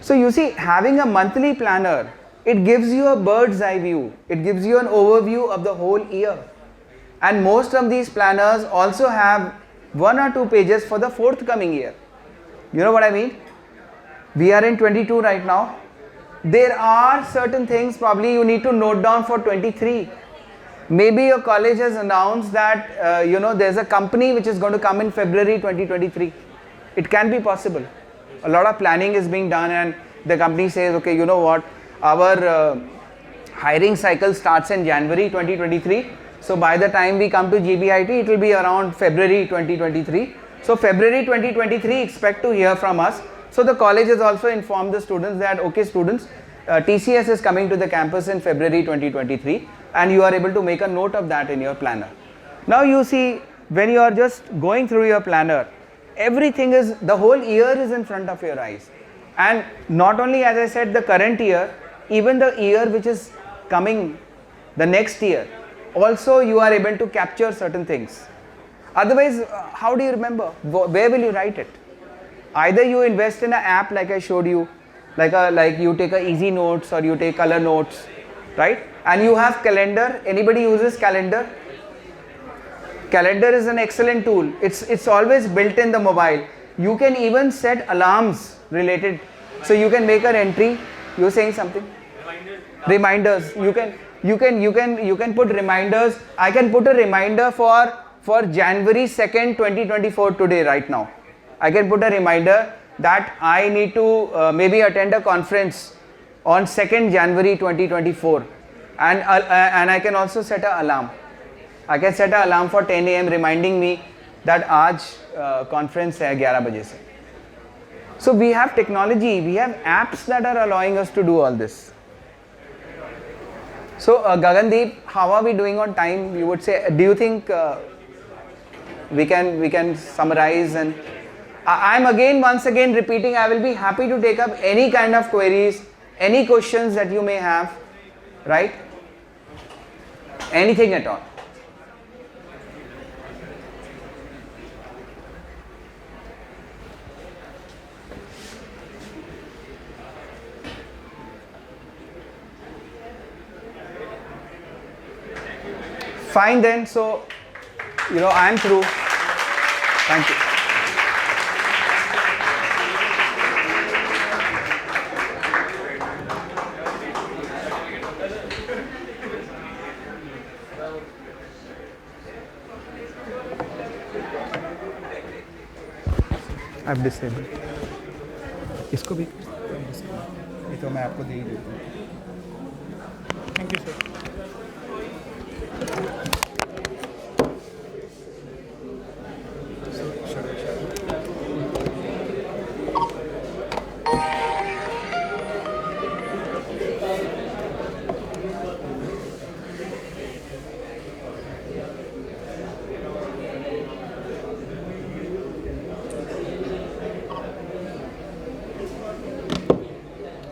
So you see, having a monthly planner, it gives you a bird's eye view. It gives you an overview of the whole year. And most of these planners also have 1 or 2 pages for the forthcoming year. You know what I mean? We are in 22 right now. There are certain things probably you need to note down for 23. Maybe your college has announced that there's a company which is going to come in February 2023. It can be possible. A lot of planning is being done, and the company says, okay, you know what, our hiring cycle starts in January 2023. So by the time we come to GBIT, it will be around February 2023. So February 2023, expect to hear from us. So the college has also informed the students that, okay students, TCS is coming to the campus in February 2023, and you are able to make a note of that in your planner. Now you see, when you are just going through your planner, the whole year is in front of your eyes. And not only, as I said, the current year, even the year which is coming, the next year, also you are able to capture certain things. Otherwise, how do you remember? Where will you write it? Either you invest in an app like I showed you, like you take a easy notes or you take color notes, right? And you have calendar. Anybody uses calendar? Calendar is an excellent tool. It's always built in the mobile. You can even set alarms related. So you can make an entry. You're saying something? Reminders. You can put reminders. I can put a reminder for January 2nd, 2024 today, right now. I can put a reminder that I need to maybe attend a conference on 2nd January 2024, and I can also set an alarm. I can set an alarm for 10 AM reminding me that आज conference है 11 बजे से. So we have technology, we have apps that are allowing us to do all this. So Gagandeep, how are we doing on time? You would say, do you think we can summarize? And I'm once again repeating, I will be happy to take up any kind of queries, any questions that you may have, right? Anything at all. Fine then, so I am through. Thank you. I've disabled. इसको भी ये तो मैं आपको दे ही देता हूँ. Thank you sir.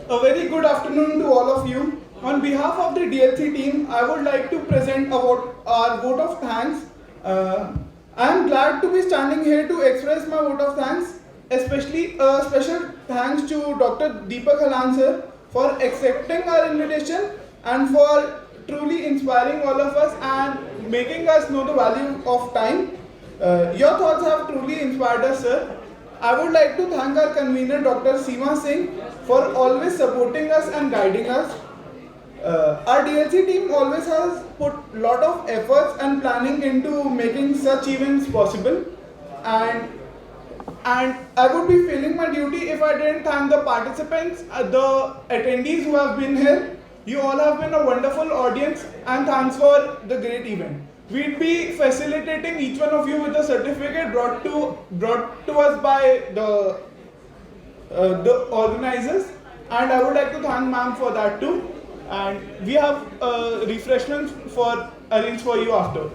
A very good afternoon to all of you. On behalf of the DLC team, I would like to present our vote of thanks. I am glad to be standing here to express my vote of thanks, especially a special thanks to Dr. Deepak Halan sir for accepting our invitation and for truly inspiring all of us and making us know the value of time. Your thoughts have truly inspired us, sir. I would like to thank our convener Dr. Seema Singh for always supporting us and guiding us. Our DLC team always has put a lot of efforts and planning into making such events possible, and I would be failing my duty if I didn't thank the participants, the attendees who have been here. You all have been a wonderful audience, and thanks for the great event. We'd be facilitating each one of you with a certificate brought to us by the organizers, and I would like to thank ma'am for that too. And we have refreshments arranged for you after.